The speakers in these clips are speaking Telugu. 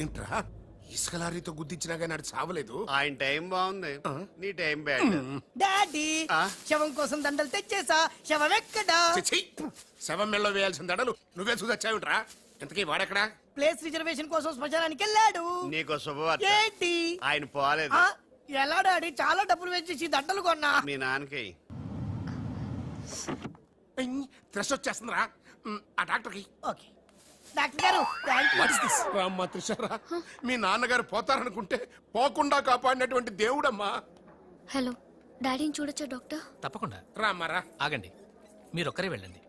ఏంట్రా ఇసుక లారీతో గుద్దించినా గానీ నాడు చావలేదు. ఆయన టైం బాగుంది, నీ టైం బ్యాడ్. డాడీ శవం కోసం దండలు తెచ్చేసా. శవం ఎక్కడా? చిచ్చి, శవం మెల్లో వేయాల్సిన దండలు నువ్వే చూసొచ్చావుంట్రా. ఇంతకీ వాడెక్కడా? ప్లేస్ రిజర్వేషన్ కోసం శ్మశానానికి వెళ్ళాడు. నీకు శుభవార్త, ఏంటి? ఆయన పోలేదు. ఎలా డాడీ? చాలా డబ్బులు వేసేసి దండలు కొన్నా. మీ నాన్నకి త్రెస్ వచ్చేస్తుందిరా. ఆ డాక్టర్కి. ఓకే డాక్టర్ గారు, అమ్మా త్రిషారా, మీ నాన్నగారు పోతారనుకుంటే పోకుండా కాపాడినటువంటి దేవుడమ్మా. హలో, డాడీని చూడొచ్చా డాక్టర్? తప్పకుండా రామ్మారా. ఆగండి, మీరొక్కరే వెళ్ళండి.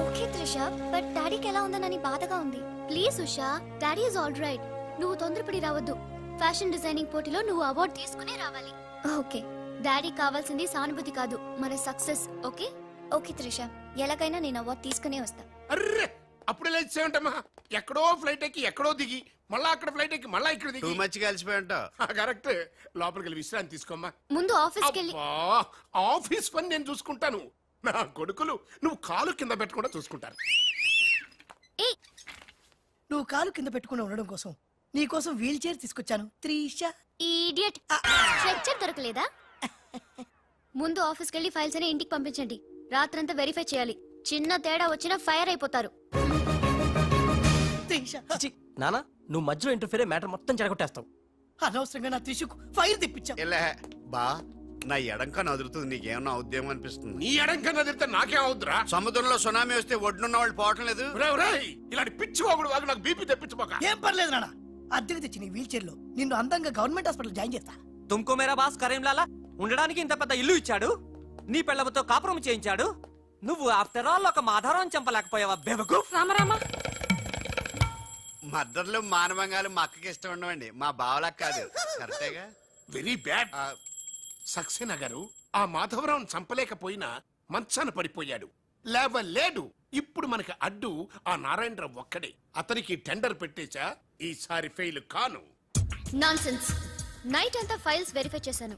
ఓకే త్రిషా, బట్ డాడీకి ఎలా ఉందనని బాధగా ఉంది. Please Usha, daddy is all right. నువ్వు తొందరపడి రావద్దు. ఫ్యాషన్ డిజైనింగ్ పోటీలో నువ్వు అవార్డు తీసుకునే రావాలి. ఓకే, డాడీ కావాల్సింది సానుభూతి కాదు, మన సక్సెస్. ఓకే ఓకే త్రిషా, ఎలాగైనా నేను అవార్డు తీసుకునే వస్తా. అర్రే, అప్పుడు లేచేయంటమ్మా. ఎక్కడో ఫ్లైట్ ఎక్కి ఎక్కడో దిగి మళ్ళా అక్కడ ఫ్లైట్ ఎక్కి మళ్ళా ఇక్కడ దిగి. మంచిగా కలిసిపోయి ఉంటావు. కరెక్ట్. లోపలికి వెళ్ళి విశ్రాంతి తీసుకోమ్మా. ముందు ఆఫీస్కి వెళ్ళి. ఆఫీస్ పని నేను చూసుకుంటాను. నా కొడుకులు నువ్వు కాలు కింద పెట్టకుండా చూసుకుంటారు. నువ్వు కాలు కింద పెట్టుకుని ఉండడం కోసం నీ కోసం వీల్ చైర్ తీసుకొచ్చాను త్రిషా. ఈడియట్, స్ట్రెచ్చర్ దొరకలేదా? ముందు ఆఫీస్కి వెళ్ళి ఫైల్స్ అని ఇంటికి పంపించండి. రాత్రంతా వెరిఫై చేయాలి. చిన్న తేడా వచ్చినా ఫైర్ అయిపోతారు. నానా, నువ్వు మధ్యలో ఇంటర్ఫీర్ మ్యాటర్ మొత్తం చెడగొట్టేస్తావు. అనవసరంగా నా త్రిషుకు ఫైర్ తెప్పించావు. బా, నా ఎడంక నదురుతుంది, నీకేమన్నా ఉద్యమం అనిపిస్తుంది? నీ ఎడంక నదిరితే నాకేం అవుద్దురా? సముద్రంలో సునామీ వస్తే ఒడ్డున్న వాళ్ళు పోవటం లేదు. ఇలాంటి పిచ్చి వాగుడు వాగు నాకు బీపీ తెప్పించుకోక. ఏం పర్లేదు నాన్న, అద్దెకి తెచ్చి నీ వీల్ చైర్ లో నిన్ను అందంగా గవర్నమెంట్ హాస్పిటల్ జాయిన్ చేస్తా. తుమ్కో మేరా బాస్ కరీంలాలా ఉండడానికి ఇంత పెద్ద ఇల్లు ఇచ్చాడు, నీ పిల్లలతో కాపురం చేయించాడు. నువ్వు ఆఫ్టర్ ఆల్ ఒక మాధవరం చంపలేకపోయావా బెవకు? రామరామ, మద్దర్లు మానవంగాలు మా అక్కకి ఇష్టం ఉండవండి, మా బావలకు కాదు. కరెక్టేగా? Very bad. సక్సేనా గారు ఆ మాధవరావు చంపలేకపోయినా మంచాన పడిపోయాడు, లేవలేడు. ఇప్పుడు మనకి అడ్డు ఆ నారాయణరావు ఒక్కడే. అతనికి టెండర్ పెట్టేచా, ఈసారి ఫెయిల్ కాను. నాన్సెన్స్. నైట్ అంతా ఫైల్స్ వెరిఫై చేశాను.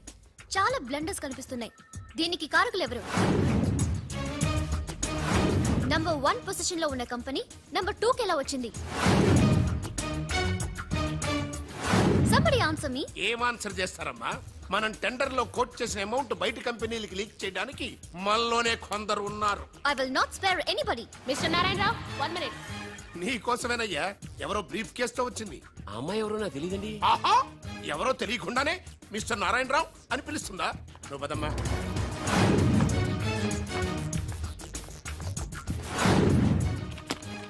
చాలా బ్లండర్స్ కనిపిస్తున్నాయి. దీనికి కారకులు ఎవరు? నంబర్ 1 పొజిషన్ లో ఉన్న కంపెనీ నంబర్ 2 కి ఎలా వచ్చింది? Somebody answer me. ఏం ఆన్సర్ చేస్తారమ్మా? మనం టెండర్ లో కోట్ చేసిన అమౌంట్ బయట కంపెనీలకి లీక్ చేయడానికి మనలోనే కొందరు ఉన్నారు. I will not spare anybody. Mr. Narayanrao, 1 minute. నీ కోసమేనయ్యా. ఎవరో బ్రీఫ్ కేసుతో వచ్చింది. ఆ అమ్మాయి ఎవరో నాకు తెలియదండి. ఆహా, ఎవరో తెలియకుండానే మిస్టర్ నారాయణరావు అని పిలుస్తుందా? నువ్వు పదమ్మా.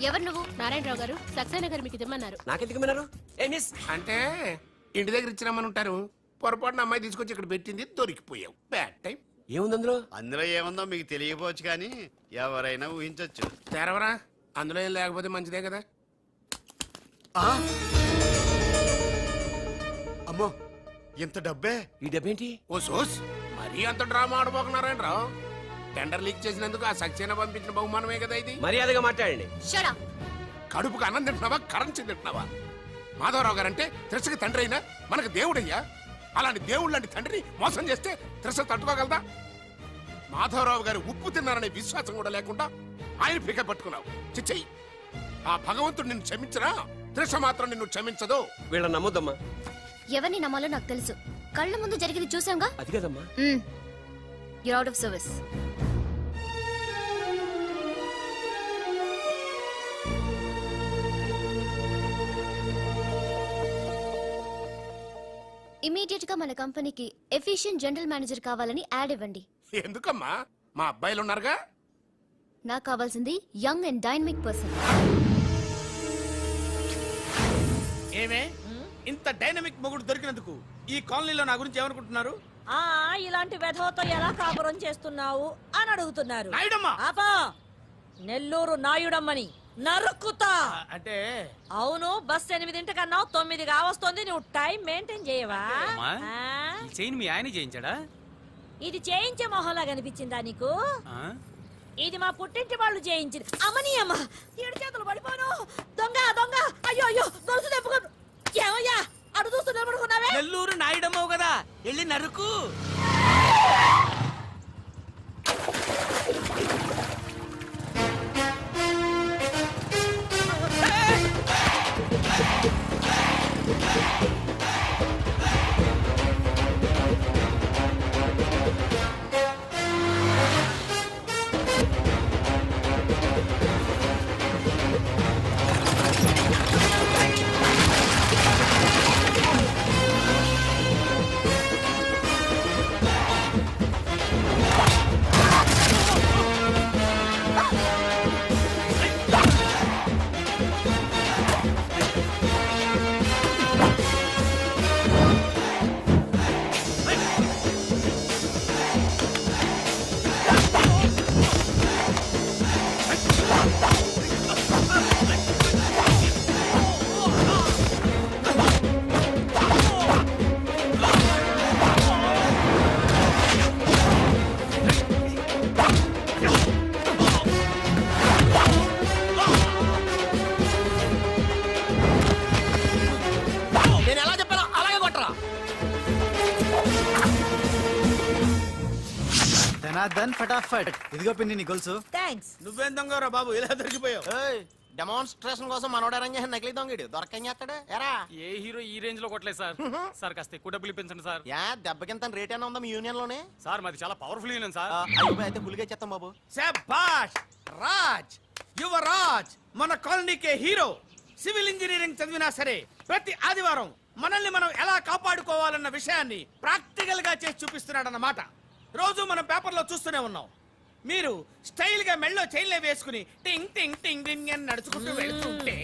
ఎవరు నువ్వు? నారాయణరావు గారు, సక్సేనా గారు మీకు ఇమ్మన్నారు. నాకెందుకు విన్నారు? అంటే ఇంటి దగ్గర ఇచ్చినామని ఉంటారు. పొరపాటున అమ్మాయి తీసుకొచ్చి ఇక్కడ పెట్టింది, దొరికిపోయావు. Bad time. ఏముంది అందులో? అందులో ఏముందో మీకు తెలియకపోవచ్చు, కానీ ఎవరైనా ఊహించొచ్చు. తెరవరా, అందులో ఏం లేకపోతే మంచిదే కదా. అమ్మో, ఎంత డబ్బే! ఈ డబ్బేంటి? ఓ సోస్, మరీ అంత డ్రామా ఆడబోకున్నారాయణరావు. టెండర్ లీక్ చేసినందుకు ఆ సక్సేనా పంపించిన బహుమానమే కదా ఇది. మర్యాదగా మాట్లాడండి. Shut up. కడుపుకు అన్నం తింటున్నావా, కరెన్సీ తింటున్నావా? మాధవరావు గారంటే త్రిషకి తండ్రి అయినా మనకు దేవుడయ్యా. అలాంటి దేవుడు లాంటి తండ్రిని మోసం చేస్తే త్రిష తట్టుకోగలదా? మాధవరావు గారు ఉప్పు తిన్నారనే విశ్వాసం కూడా లేకుండా ఆయన పిక పట్టుకున్నావు. చిచ్చయ్యి, ఆ భగవంతుడు నిన్ను క్షమించరా? త్రిష మాత్రం నిన్ను క్షమించదు. వీళ్ళని నమ్మొద్దమ్మా. ఎవరిని నమ్మాలో నాకు తెలుసు. కళ్ళ ముందు జరిగింది చూసాంగా. అది కదమ్మా. You're out of service. Immediate గా మన కంపెనీకి ఎఫిషియెంట్ జనరల్ మేనేజర్ కావాలని యాడ్ ఇవ్వండి. ఎందుకమ్మా? మా అబ్బాయిలు ఉన్నారుగా. నాకు కావాల్సింది యంగ్ అండ్ డైనమిక్ పర్సన్. ఏమే ఇంత డైనమిక్ మొగుడు దొరికినందుకు ఈ కాలనీలో నా గురించి ఏమనుకుంటున్నారు? ఇలాంటి వెధవతో ఎలా కాపురం చేస్తున్నావు అని అడుగుతున్నారు. నాయుడమ్మా! ఆపా, నెల్లూరు నాయుడమ్మని నరుక్కుతా. అంటే అవును, బస్ 8 కన్నావు, 9 కావస్తుంది. నువ్వు టైం మెయింటైన్ చేయవా? మీ ఆయన చేయించాడా? ఇది చేయించే మొహంలా కనిపించిందా నీకు? ఇది మా పుట్టింటి వాళ్ళు చేయించింది. అమ్మని అమ్మ, 7 చేతులు పడిపోను. దొంగ దొంగ, అయ్యో అయ్యో, దొరుసు తెప్పుకోను. వెళ్ళి నరుకు. నేను ఎలా చెప్పానో అలాగే కొట్టరా. ధనాధన్ ఫటాఫట్. ఇదిగో పిన్ని నీ గొలుసు. థ్యాంక్స్. నువ్వేం దొంగరా బాబు ఇలా దొరికిపోయావు? డెమాన్స్ట్రేషన్ కోసం మనోడు అరేంజ్ చేసిన నకిలీ దొంగడు దొరకని చేస్తాడు ఎరా. ఏ హీరో ఈ రేంజ్ లో కొట్టలేదు సార్. సార్ కాస్త ఎక్కువ డబ్బులు ఇప్పించండి సార్. యా దెబ్బకింత రేట్ అయినా ఉందా మీ యూనియన్ లోనే? సార్ మాది చాలా పవర్ఫుల్ యూనియన్ సార్. అయితే పులిగా చేస్తాం బాబు. శభాష్ రాజ్, యువరాజ్ మన కాలనీకే హీరో. సివిల్ ఇంజనీరింగ్ చదివినా సరే ప్రతి ఆదివారం మనల్ని మనం ఎలా కాపాడుకోవాలన్న విషయాన్ని ప్రాక్టికల్ గా చేసి చూపిస్తున్నాడన్నమాట. రోజు మనం పేపర్లో చూస్తూనే ఉన్నాం. మీరు స్టైల్ గా మెళ్ళో చైన్లే వేసుకుని టింగ్ టింగ్ టింగ్ టింగ్ అని నడుచుకుంటూ వెళ్తుంటే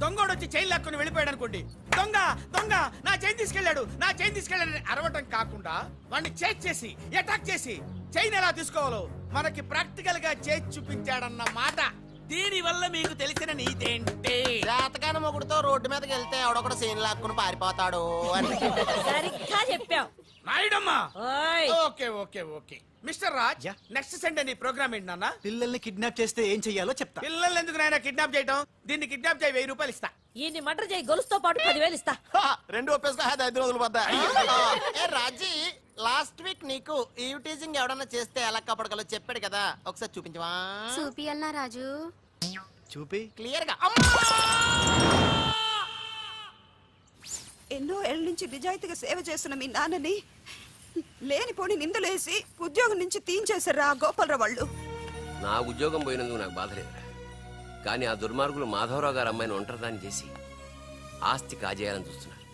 దొంగోడు వచ్చి చైన్ లాక్కుని వెళ్ళిపోయాడు అనుకోండి. దొంగ దొంగ నా చైన్ తీసుకెళ్ళాడు, నా చైన్ తీసుకెళ్ళాడని అరవటం కాకుండా వాడిని చేజ్ చేసి అటాక్ చేసి చైన్ ఎలా తీసుకోవాలో మనకి ప్రాక్టికల్ గా చేసి చూపించాడన్న మాట. దీని వల్ల మీకు తెలిసిన నీతేంటి? జాతకాన మొగుడుతో రోడ్డు మీదకి వెళ్తే ఎవడొకడు సీన్ లాక్కుని పారిపోతాడు అని. సరిగ్గా చెప్పావు నాయుడమ్మా. ఓయ్. Okay okay okay mister Raj, next Sunday నీ ప్రోగ్రామ్ ఏంటి నాన్న? పిల్లల్ని కిడ్నాప్ చేస్తే ఏం చెయ్యాలో చెప్తా. పిల్లల్ని ఎందుకు నాయన కిడ్నాప్ చేయటం? దీన్ని కిడ్నాప్ చేయి 1000 రూపాయలు ఇస్తా. ఈయన్ని మర్డర్ చేయి, గొలుసుతో పాటు 10,000 ఇస్తా. రెండు ఒప్పేసుకో 5 రోజులు పోతా. ఏ రాజీ, లాస్ట్ వీక్ నీకు ఈ టీజింగ్ ఎవడన్నా చేస్తే ఎలా కాపాడగలో చెప్పాడు కదా, ఒకసారి చూపించవా? చూపియల్నా రాజు? చూపి. క్లియర్ గా. ఎన్నో ఏళ్ళ నుంచి నిజాయితీగా సేవ చేస్తున్న మీ నాన్నని లేనిపోని నిందలేసి ఉద్యోగం నుంచి తీయించేశారు ఆ గోపాలరావు వాళ్ళు. నా ఉద్యోగం పోయినందుకు నాకు బాధ లేదురా. కానీ ఆ దుర్మార్గులు మాధవరావు గారు అమ్మాయిని ఒంటరిదాన్ని చేసి ఆస్తి కాజేయాలని చూస్తున్నారు.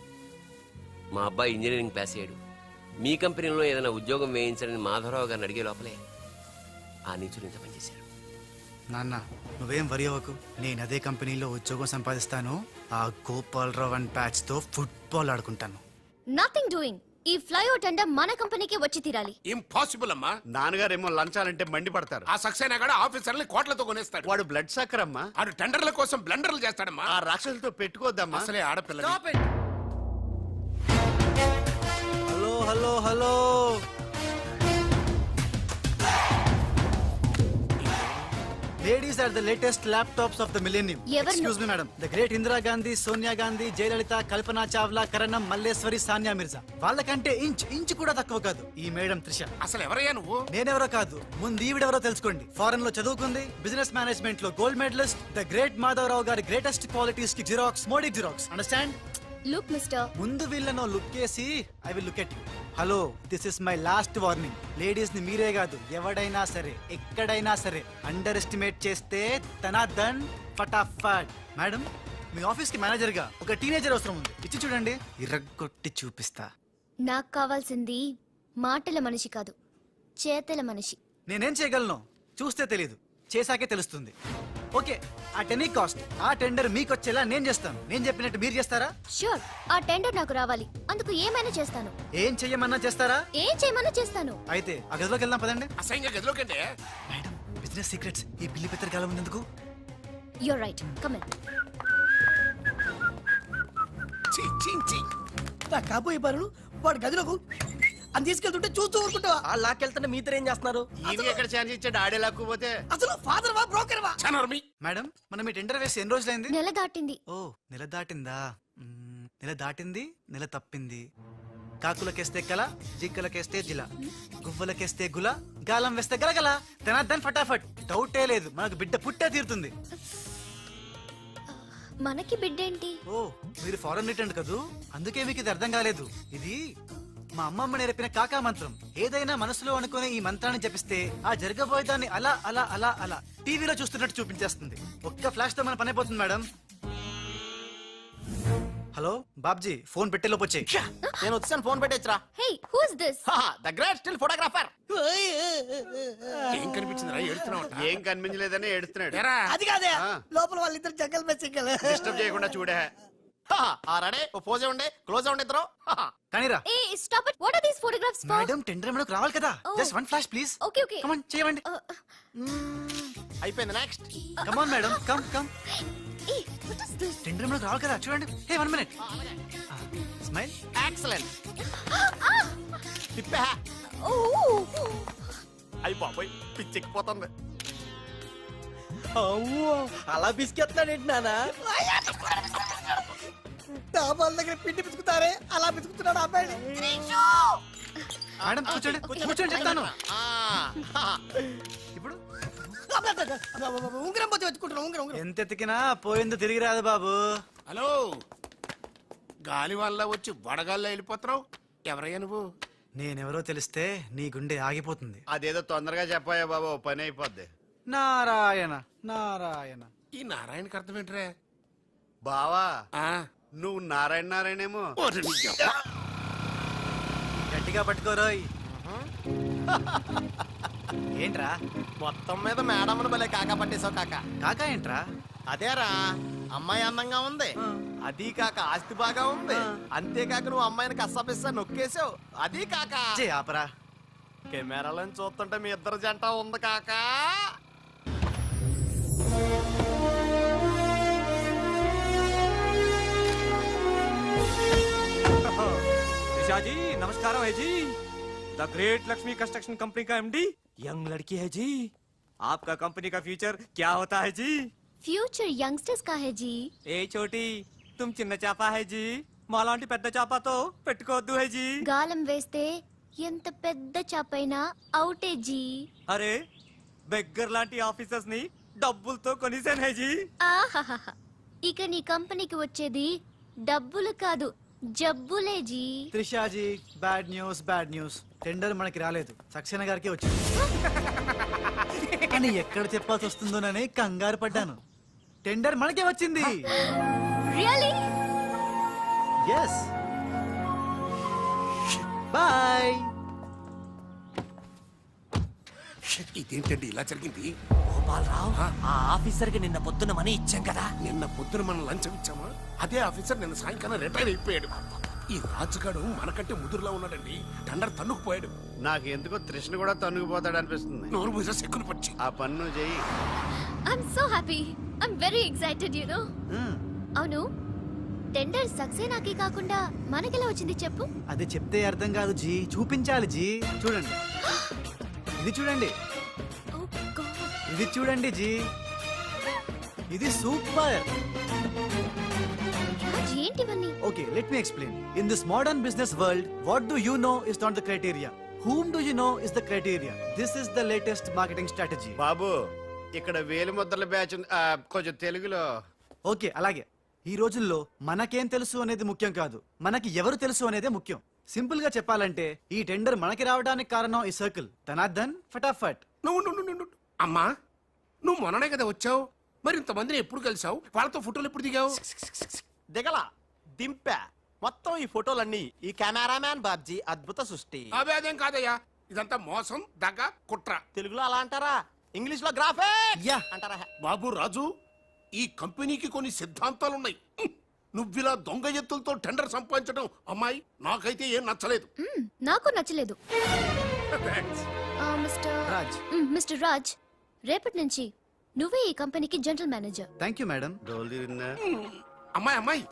మా అబ్బాయి ఇంజనీరింగ్ పాస్ అయ్యాడు, మీ కంపెనీలో ఏదైనా ఉద్యోగం వేయించాలని మాధవరావు గారిని అడిగే లోపలే ఆ నీచులు ఇంత పనిచేశారు. నాన్న నువ్వేం వరి అవ్వకు, నేను అదే కంపెనీలో ఉద్యోగం సంపాదిస్తాను. ఆ గోపాలరావు అండ్ ప్యాచ్ తో ఫుట్బాల్ ఆడుకుంటాను. Nothing doing. ఈ ఫ్లైఓవర్ టెండర్ మన కంపెనీకి వచ్చి తీరాలి. ఇంపాసిబుల్ అమ్మా. నాన్నగారేమో లంచాలంటే మండిపడతారు. ఆ సక్సేనా కూడా ఆఫీసర్ని కోట్లతో కొనేస్తాడు. వాడు బ్లడ్ సక్కర్ అమ్మా. ఆడు టెండర్ల కోసం బ్లండర్లు చేస్తాడమ్మా. ఆ రాక్షసులతో పెట్టుకోద్దమ్మా. అసలే ఆడపిల్ల. Hello hello hello, ladies are the latest laptops of the millennium. Excuse me madam, the great Indira Gandhi, Sonia Gandhi, Jayalalithaa, Kalpana Chawla, Karnam, Malleswari, Sania Mirza వాళ్ళకంటే ఇంచ్ కూడా తక్కువ కాదు ఈ మేడం త్రిష. అసలు ఎవరయ్యా నువ్వు? నేనెవరో కాదు, ముందు ఈవిడెవరో తెలుసుకోండి. ఫారెన్ లో చదువుకుంది, బిజినెస్ మేనేజ్మెంట్ లో gold medallist, the great Madhavarao గారి గ్రేటెస్ట్ క్వాలిటీస్ కి xerox, Modi xerox. Understand? Look mister, ముందు వీళ్ళను లుక్ చేసి I will look at you. Hello, this is my last warning. Ladies ని మీరే కాదు ఎవడైనా సరే ఎక్కడైనా సరే అండర్ ఎస్టిమేట్ చేస్తే ధనాధన్ ఫటాఫట్. మేడం, మీ ఆఫీస్ కి మేనేజర్ గా ఒక టీనేజర్ అవసరం ఉంది, ఇచ్చి చూడండి, ఇరగ్గొట్టి చూపిస్తా. నాకు కావాల్సింది మాటల మనిషి కాదు, చేతల మనిషి. నేనేం చేయగలను చూస్తే తెలీదు, చేశాకే తెలుస్తుంది. ఓకే, అట్ ఎనీ కాస్ట్ ఆ టెండర్ మీకు వచ్చేలా నేను చేస్తాను. నేను చెప్పినట్టు మీరు చేస్తారా? షూర్, ఆ టెండర్ నాకు రావాలి. అందుకు ఏమైనా చేస్తాను. ఏం చెయ్యమన్నా చేస్తారా? ఏం చేయమన్నా చేస్తాను. అయితే ఆ గదిలోకి వెళ్దాం పదండి. అసహ్యంగా గదిలోకంటే మేడం, బిజినెస్ సీక్రెట్స్ ఈ పిల్లి పెద్దరు కాలం ఉన్నందుకు. You're right, come in. నా కాబోయే పనులు వాడు గదిలోకు అని తీసుకెళ్తుంటే చూస్తూ ఊరుకుంటావా? ఆ లాక్కెళ్తుంటే మీతో ఏం చేస్తున్నారు? ఈయన ఎక్కడ ఛాన్స్ ఇచ్చాడు? ఆడే లాక్కుపోతే. అసలు ఫాదర్ వా బ్రోకర్ వా? మేడం, మనం ఈ టెండర్ వేసి ఎన్ని రోజులైంది? నెల దాటింది. ఓ, నెల దాటిందా? నెల దాటింది, నెల తప్పింది. కాకులకేస్తే కల, జింకలకేస్తే జిల, గువ్వలకేస్తే గుల, గాలం వేస్తే గలగల, తనాదన్ ఫటాఫట్. డౌటే లేదు, మనకు బిడ్డ పుట్టే తీరుతుంది. మనకి బిడ్డేంటి? ఓ, మీరు ఫారెన్ రిటర్న్ కదూ, అందుకే మీకు ఇది అర్థం కాలేదు. ఇది మా అమ్మమ్మ నేర్పిన కాకా మంత్రం. ఏదైనా మనసులో అనుకునే ఈ మంత్రాన్ని జపిస్తే ఆ జరగబోయేదాన్ని అలా అలా అలా అలా టీవీలో చూస్తున్నట్టు చూపించేస్తుంది. ఒక్క ఫ్లాష్ తో మన పని అయిపోతుంది మేడం. హలో బాబ్జీ, ఫోన్ పెట్టేలోపు వచ్చాయి. నేను వచ్చాను, ఫోన్ పెట్టేచ్చరా. Hey, who is this? The great still photographer. ఏం కనిపించిందిరా? ఏడుతున్నావు? ఏం కనిపించలేదని ఏడుస్తున్నాడు. అది కాదే, లోపల వాళ్ళిద్దరు జంగల్ మెస్సింగల్. డిస్టర్బ్ చేయకుండా చూడే. రెడీ, పోజే ఉండే, క్లోజ్ ఉండే ఇద్దరు. కానీరా ఏ stop it. What are these photographs for? Madam, tender మనకు రావాలి కదా. Just one flash please. Okay okay. Come on, చేయండి. అయిపోయింది, next. Come on madam, come come. ఏ వాట్ ఇస్ దిస్? టెండర్ మనకు రావాలి కదా, చూడండి. Hey, 1 minute. స్మైల్. ఎక్సలెంట్. తిప్పే. ఓ అయ్యి బాబోయ్, పిచ్చెక్కిపోతుంది. అలా బిస్కెత్తాడేంటి నానా? డాబాల దగ్గర పిండి పిసుకుతారే, అలా పిసుకుతున్నాడు అబ్బాయి. మేడం కూర్చోండి, కూర్చోండి చెప్తాను. ఇప్పుడు ఉంగరం పోతే వెతుకుంటున్నాం. ఉంగరం ఎంత ఎతికినా పోయింది తిరిగి రాదు బాబు. హలో, గాలి వల్ల వచ్చి వడగాల్లో వెళ్ళిపోతున్నావు. ఎవరయ్యా నువ్వు? నేనెవరో తెలిస్తే నీ గుండె ఆగిపోతుంది. అదేదో తొందరగా చెప్పాయా బాబు, పని అయిపోద్ది. నారాయణ నారాయణ. ఈ నారాయణకి అర్థం ఏంట్రా? బావా, ఆ, నువ్వు నారాయణ నారాయణేమో. ఓరి నీ యబ్బ. గట్టిగా పట్టుకోరోయ్. ఏంట్రా మొత్తం మీద మేడంను భలే కాకా పట్టేశావు కాక. కాకా ఏంట్రా? అదేరా, అమ్మాయి అందంగా ఉంది, అది కాక ఆస్తి బాగా ఉంది, అంతేకాక నువ్వు అమ్మాయిని కష్టపిస్తా నొక్కేసావు, అది కాక జే ఆపరా. కెమెరాలను చూస్తుంటే మీ ఇద్దరు జంట ఉంది కాక. निशा जी नमस्कार है जी. The great Lakshmi construction company का एमडी यंग लड़की है जी. आपका कंपनी का फ्यूचर क्या होता है जी? ఫ్యూచర్ యంగ్స్టర్స్ కా హై జీ. ఏ చోటి తుమ్ చిన్న చాప హై జీ, మాలాంటి పెద్ద చాపతో పెట్టుకోవద్దు హై జీ. గాలం వేస్తే ఎంత పెద్ద చాపైనా అవుటే జీ. అరే బెగ్గర్ లాంటి ఆఫీసర్స్ ని డబ్బులతో కొనిసాను హై జీ. ఆహాహా, ఇక నీ కంపెనీకి వచ్చేది డబ్బులు కాదు, జబ్బులే జీ. Trishaji, bad news. టెండర్ మనకి రాలేదు, సక్సేనా గారికి వచ్చింది. కానీ ఎక్కడ చెప్పాల్సి వస్తుందోనని కంగారు పడ్డాను. టెండర్ మనకే వచ్చింది. రియల్లీ? ఎస్. బాయ్. ఇదేంటండి ఇలా జరిగింది? గోపాలరావు, ఆ ఆఫీసర్ కి నిన్న పొద్దున మనీ ఇచ్చాం కదా. నిన్న పొద్దున మనం లంచం ఇచ్చామా? అదే ఆఫీసర్ నిన్న సాయంకాలం రిటైర్ అయిపోయాడు. ఈ రాజుగాడు మనకంటే ముదురులా ఉన్నాడండి. టండర్ తన్నుకుపోయాడు. నాకు ఎందుకో తృష్ణ కూడా తన్నుకుపోతాడు అనిపిస్తుంది. నోరు మూసే సెక్కులు పచ్చి. ఆ పన్ను చెయ్యి. I'm so happy, I'm very excited you know. అవును, టెండర్ సక్సేనాకి కాకుండా మనకెలా వచ్చింది చెప్పు? అది చెప్తే అర్థం కాదు జీ, చూపించాలి జీ. చూడండి, ఇది చూడండి, Oh God. ఇది చూడండి జీ, ఇది సూపర్. రాజ్, ఏంటివన్నీ? Okay, let me explain. In this modern business world, what do you know is not the criteria. Whom do you know is the criteria. This is the latest marketing strategy. బాబు, ఇక్కడ వేలు ముద్రల బ్యాచ్ ఉంది. కొంచెం తెలుగులో. ఓకే, అలాగే. ఈ రోజుల్లో మనకేం తెలుసు అనేది ముఖ్యం కాదు, మనకి ఎవరు తెలుసు అనేదే ముఖ్యం. సింపుల్ గా చెప్పాలంటే ఈ టెండర్ మనకి రావడానికి కారణం ఈ సర్కిల్. తనాదన్ ఫటాఫట్. నువ్వు అమ్మా, నువ్వు మొన్ననే కదా వచ్చావు. మరి ఇంతమందిని ఎప్పుడు కలిసావు? వాళ్ళతో ఫోటోలు ఎప్పుడు దిగావు? దిగల, దింపా. మొత్తం ఈ ఫోటోలన్నీ ఈ కెమెరామ్యాన్ బాబ్జీ అద్భుత సృష్టి. అవే అదేం కాదయ్యా, ఇదంతా మోసం, దగ్గ, కుట్ర. తెలుగులో అలా అంటారా? ఇంగ్లీష్ లో గ్రాఫే యా అంటారా? బాబు రాజు, ఈ కంపెనీకి కొన్ని సిద్ధాంతాలున్నాయి. నువ్విలా దొంగ ఎత్తులతో టెండర్ సంపాదించడం అమ్మాయి నాకైతే ఏం నచ్చలేదు. నాకు నచ్చలేదు. మిస్టర్ రాజ్, రేపటి నుంచి నువ్వే ఈ కంపెనీకి general manager. Thank you madam. అమ్మాయి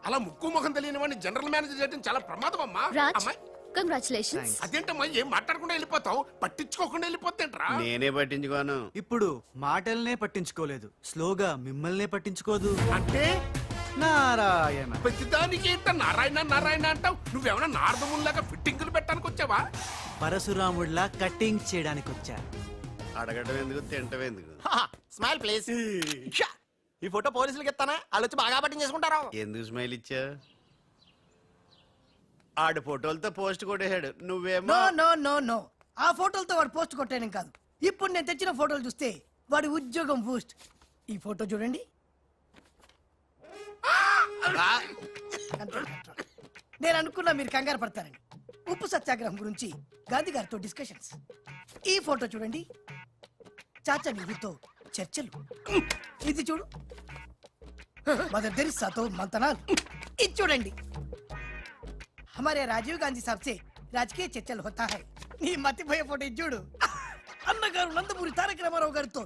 అలా ముక్కు ముఖం తెలియని వాడిని జనరల్ మేనేజర్ చేయడం చాలా ప్రమాదం అమ్మా. రాజ్, అమ్మాయి, కంగ్రాచులేషన్స్. అదేంటమ్మా ఏం మాట్లాడకుండా వెళ్ళిపోతావు? పట్టించుకోకుండా వెళ్ళిపోతేంట్రా? నేనే పట్టించుకోను. ఇప్పుడు మాటల్నే పట్టించుకోలేదు, స్లోగా మిమ్మల్నే పట్టించుకోదు. అంటే నారాయణ. ప్రతిదానికి ఏంట నారాయణ నారాయణ అంటావు? నువ్వేమన్నా నారదముల్లాగా ఫిట్టింగులు పెట్టడానికి వచ్చావా? పరశురాముడిలా కటింగ్ చేయడానికి వచ్చా. అడగడం ఎందుకు తింటం ఎందుకు? Smile please. ఈ ఫోటో పోలీసులకి ఇస్తానా? వాళ్ళు వచ్చి బాగా పట్టింగ్ చేసుకుంటారు. ఎందుకు స్మైల్ ఇచ్చా? ఆడు ఫోటోలతో పోస్ట్ కొట్టేశాడు, నువ్వేమో నో నో నో నో, ఆ ఫోటోలతో వాడు పోస్ట్ కొట్టేయడం కాదు. ఇప్పుడు నేను తెచ్చిన ఫోటోలు చూస్తే వాడి ఉద్యోగం బూస్ట్. ఈ ఫోటో చూడండి. నేను అనుకున్నా మీరు కంగారు పడతారని. ఉప్పు సత్యాగ్రహం గురించి గాంధీ గారితో డిస్కషన్స్. ఈ ఫోటో చూడండి, చాచా నెహ్రూతో చర్చలు. ఇది చూడు, మదర్ తెరిసాతో మంతనాలు. ఇది చూడండి, हमारे राजीव गांधी साहब से राजकीय चर्चल होता है. నీ మతిపోయే ఫోటో ఇది చూడు, అన్నగారు నందమూరి తారక రామారావు గారితో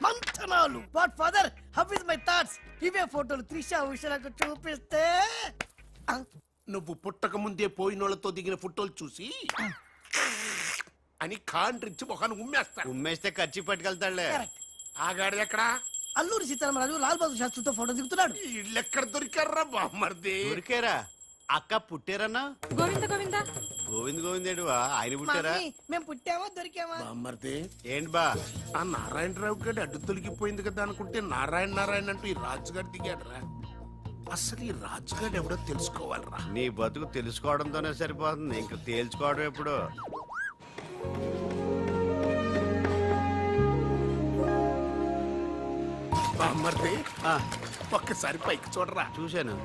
మంతనాలు. What father, how is my thoughts? ఇవే ఫోటోలు త్రిషా ఉషలకు చూపిస్తే నువ్వు పుట్టక ముందే పోయినోళ్లతో దిగిన ఫోటోలు చూసి అని కాండ్రించి మొహాన్ని ఉమ్మేస్తాను. ఉమ్మేస్తే ఖర్చు పట్టుకెళ్తాడులే. ఆగాడు ఎక్కడా? అల్లూరి సీతారామరాజు లాల్ బహదూర్ శాస్త్రితో ఫోటో దిగుతున్నాడు. ఇళ్ళెక్కడ దొరికారా బామ్మర్ది? దొరికారా? అక్క పుట్టారన్నా? గోవింద గోవింద గోవింద్ గోవిందేడువా? ఆయన పుట్టారా? మేము పుట్టామా దొరికామా? బామ్మర్ది ఏంటి బా? ఆ నారాయణరావు గారి అడ్డు తొలగిపోయింది కదా అనుకుంటే నారాయణ నారాయణ అంటూ ఈ రాజుగారు దిగాడరా. అసలు ఈ రాజుగారు ఎవడో తెలుసుకోవాలరా. నీ బతుకు తెలుసుకోవడంతోనే సరిపోతుంది, ఇంక తేల్చుకోవడం ఎప్పుడు? బామ్మర్ది ఒక్కసారి పైకి చూడరా. చూశాను.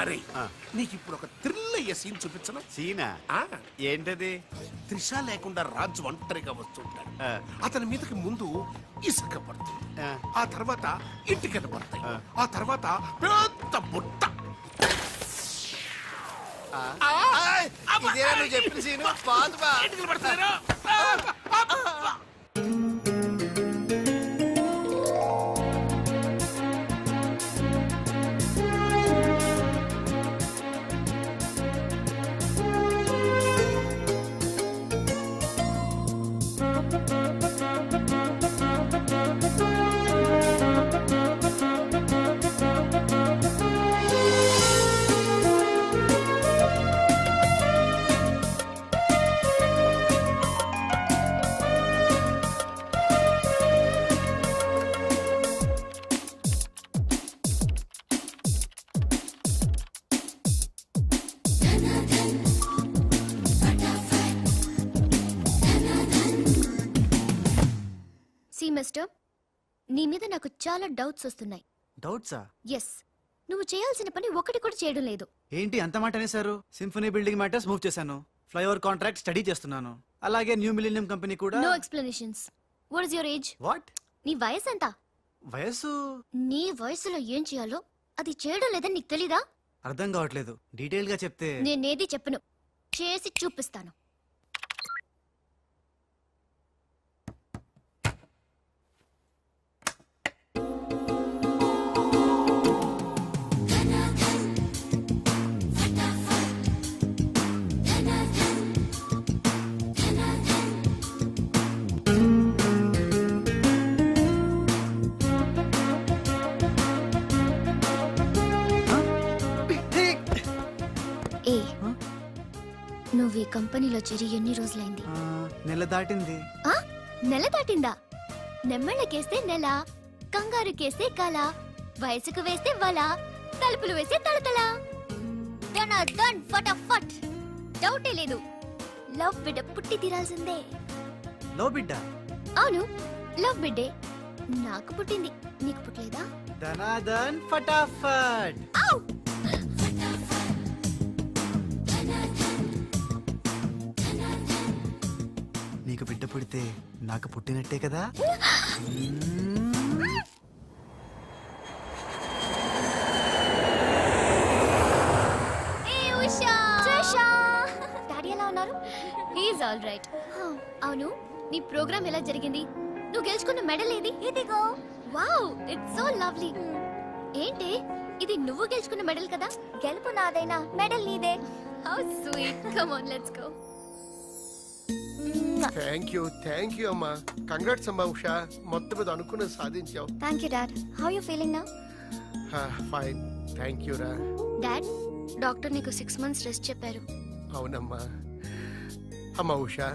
అరే నీకు ఇప్పుడు ఒక థ్రిల్ అయ్యే సీన్ చూపించను. సీనా? ఏంటది? త్రిష లేకుండా రాజు ఒంటరిగా వస్తుంటాడు. అతని మీదకి ముందు ఇసుక పడుతుంది, ఆ తర్వాత ఇటుకలు పడతాయి, ఆ తర్వాత పెద్ద బుట్ట. ఇదేనా నువ్వు చెప్పిన సీను? పాదు బా. ఇటుకలు పడతాయి. మిస్టర్, నీ మీద నాకు చాలా డౌట్స్ వస్తున్నాయి. డౌట్సా? ఎస్, నువ్వు చేయాల్సిన పని ఒకటి కూడా చేయడం లేదు. ఏంటి అంత మాట అనేసారు? సింఫనీ బిల్డింగ్ మ్యాటర్స్ మూవ్ చేశాను, ఫ్లైఓవర్ కాంట్రాక్ట్ స్టడీ చేస్తున్నాను, అలాగే న్యూ మిలీనియం కంపెనీ కూడా. No explanations. What is your age? What? నీ వయసు ఎంత? వయసు? నీ వయసులో ఏం చేయాలో అది చేయడం లేదని నీకు తెలీదా? అర్థం కావట్లేదు, డీటెయిల్ గా చెప్తే. నేనేది చెప్పను, చేసి చూపిస్తాను. నువ్వు ఈ కంపెనీలో చేరి ఎన్ని రోజులైంది? నెల దాటింది. నెల దాటిందా? నెమ్మళ్ళకేస్తే నెల, కంగారుకేస్తే కల, వయసుకు వేస్తే వల, తలుపులు వేస్తే తలతల. దన్ ఫటాఫట్. డౌటే లేదు, లవ్ బిడ్డ పుట్టి తీరాల్సిందే. లవ్ బిడ్డ? అవును, లవ్ బిడ్డే. నాకు పుట్టింది, నీకు పుట్టలేదా? ధనాధన్ ఫటాఫట్. నీకు బిడ్డ పుడితే నాకు పుట్టినట్టే కదా. డాడీ ఎలా ఉన్నారు? He's all right. అవును, నీ ప్రోగ్రామ్ ఎలా జరిగింది? నువ్వు గెలుచుకున్న మెడల్ ఏది? ఇదిగో. Wow, it's so lovely. ఏంటి ఇది, నువ్వు గెలుచుకున్న మెడల్ కదా? గెలుపు నాదైనా మెడల్ నీదే. How sweet. Come on, let's go. Thank you అమ్మా. కంగ్రాట్స్ అమ్మా ఉషా, మొత్తం మీద అనుకున్నది సాధించావు. Thank you dad. How you feeling now? Fine, thank you రా. డాడ్, డాక్టర్ నీకు 6 months రెస్ట్ చెప్పారు. అవునమ్మా. అమ్మా ఉషా,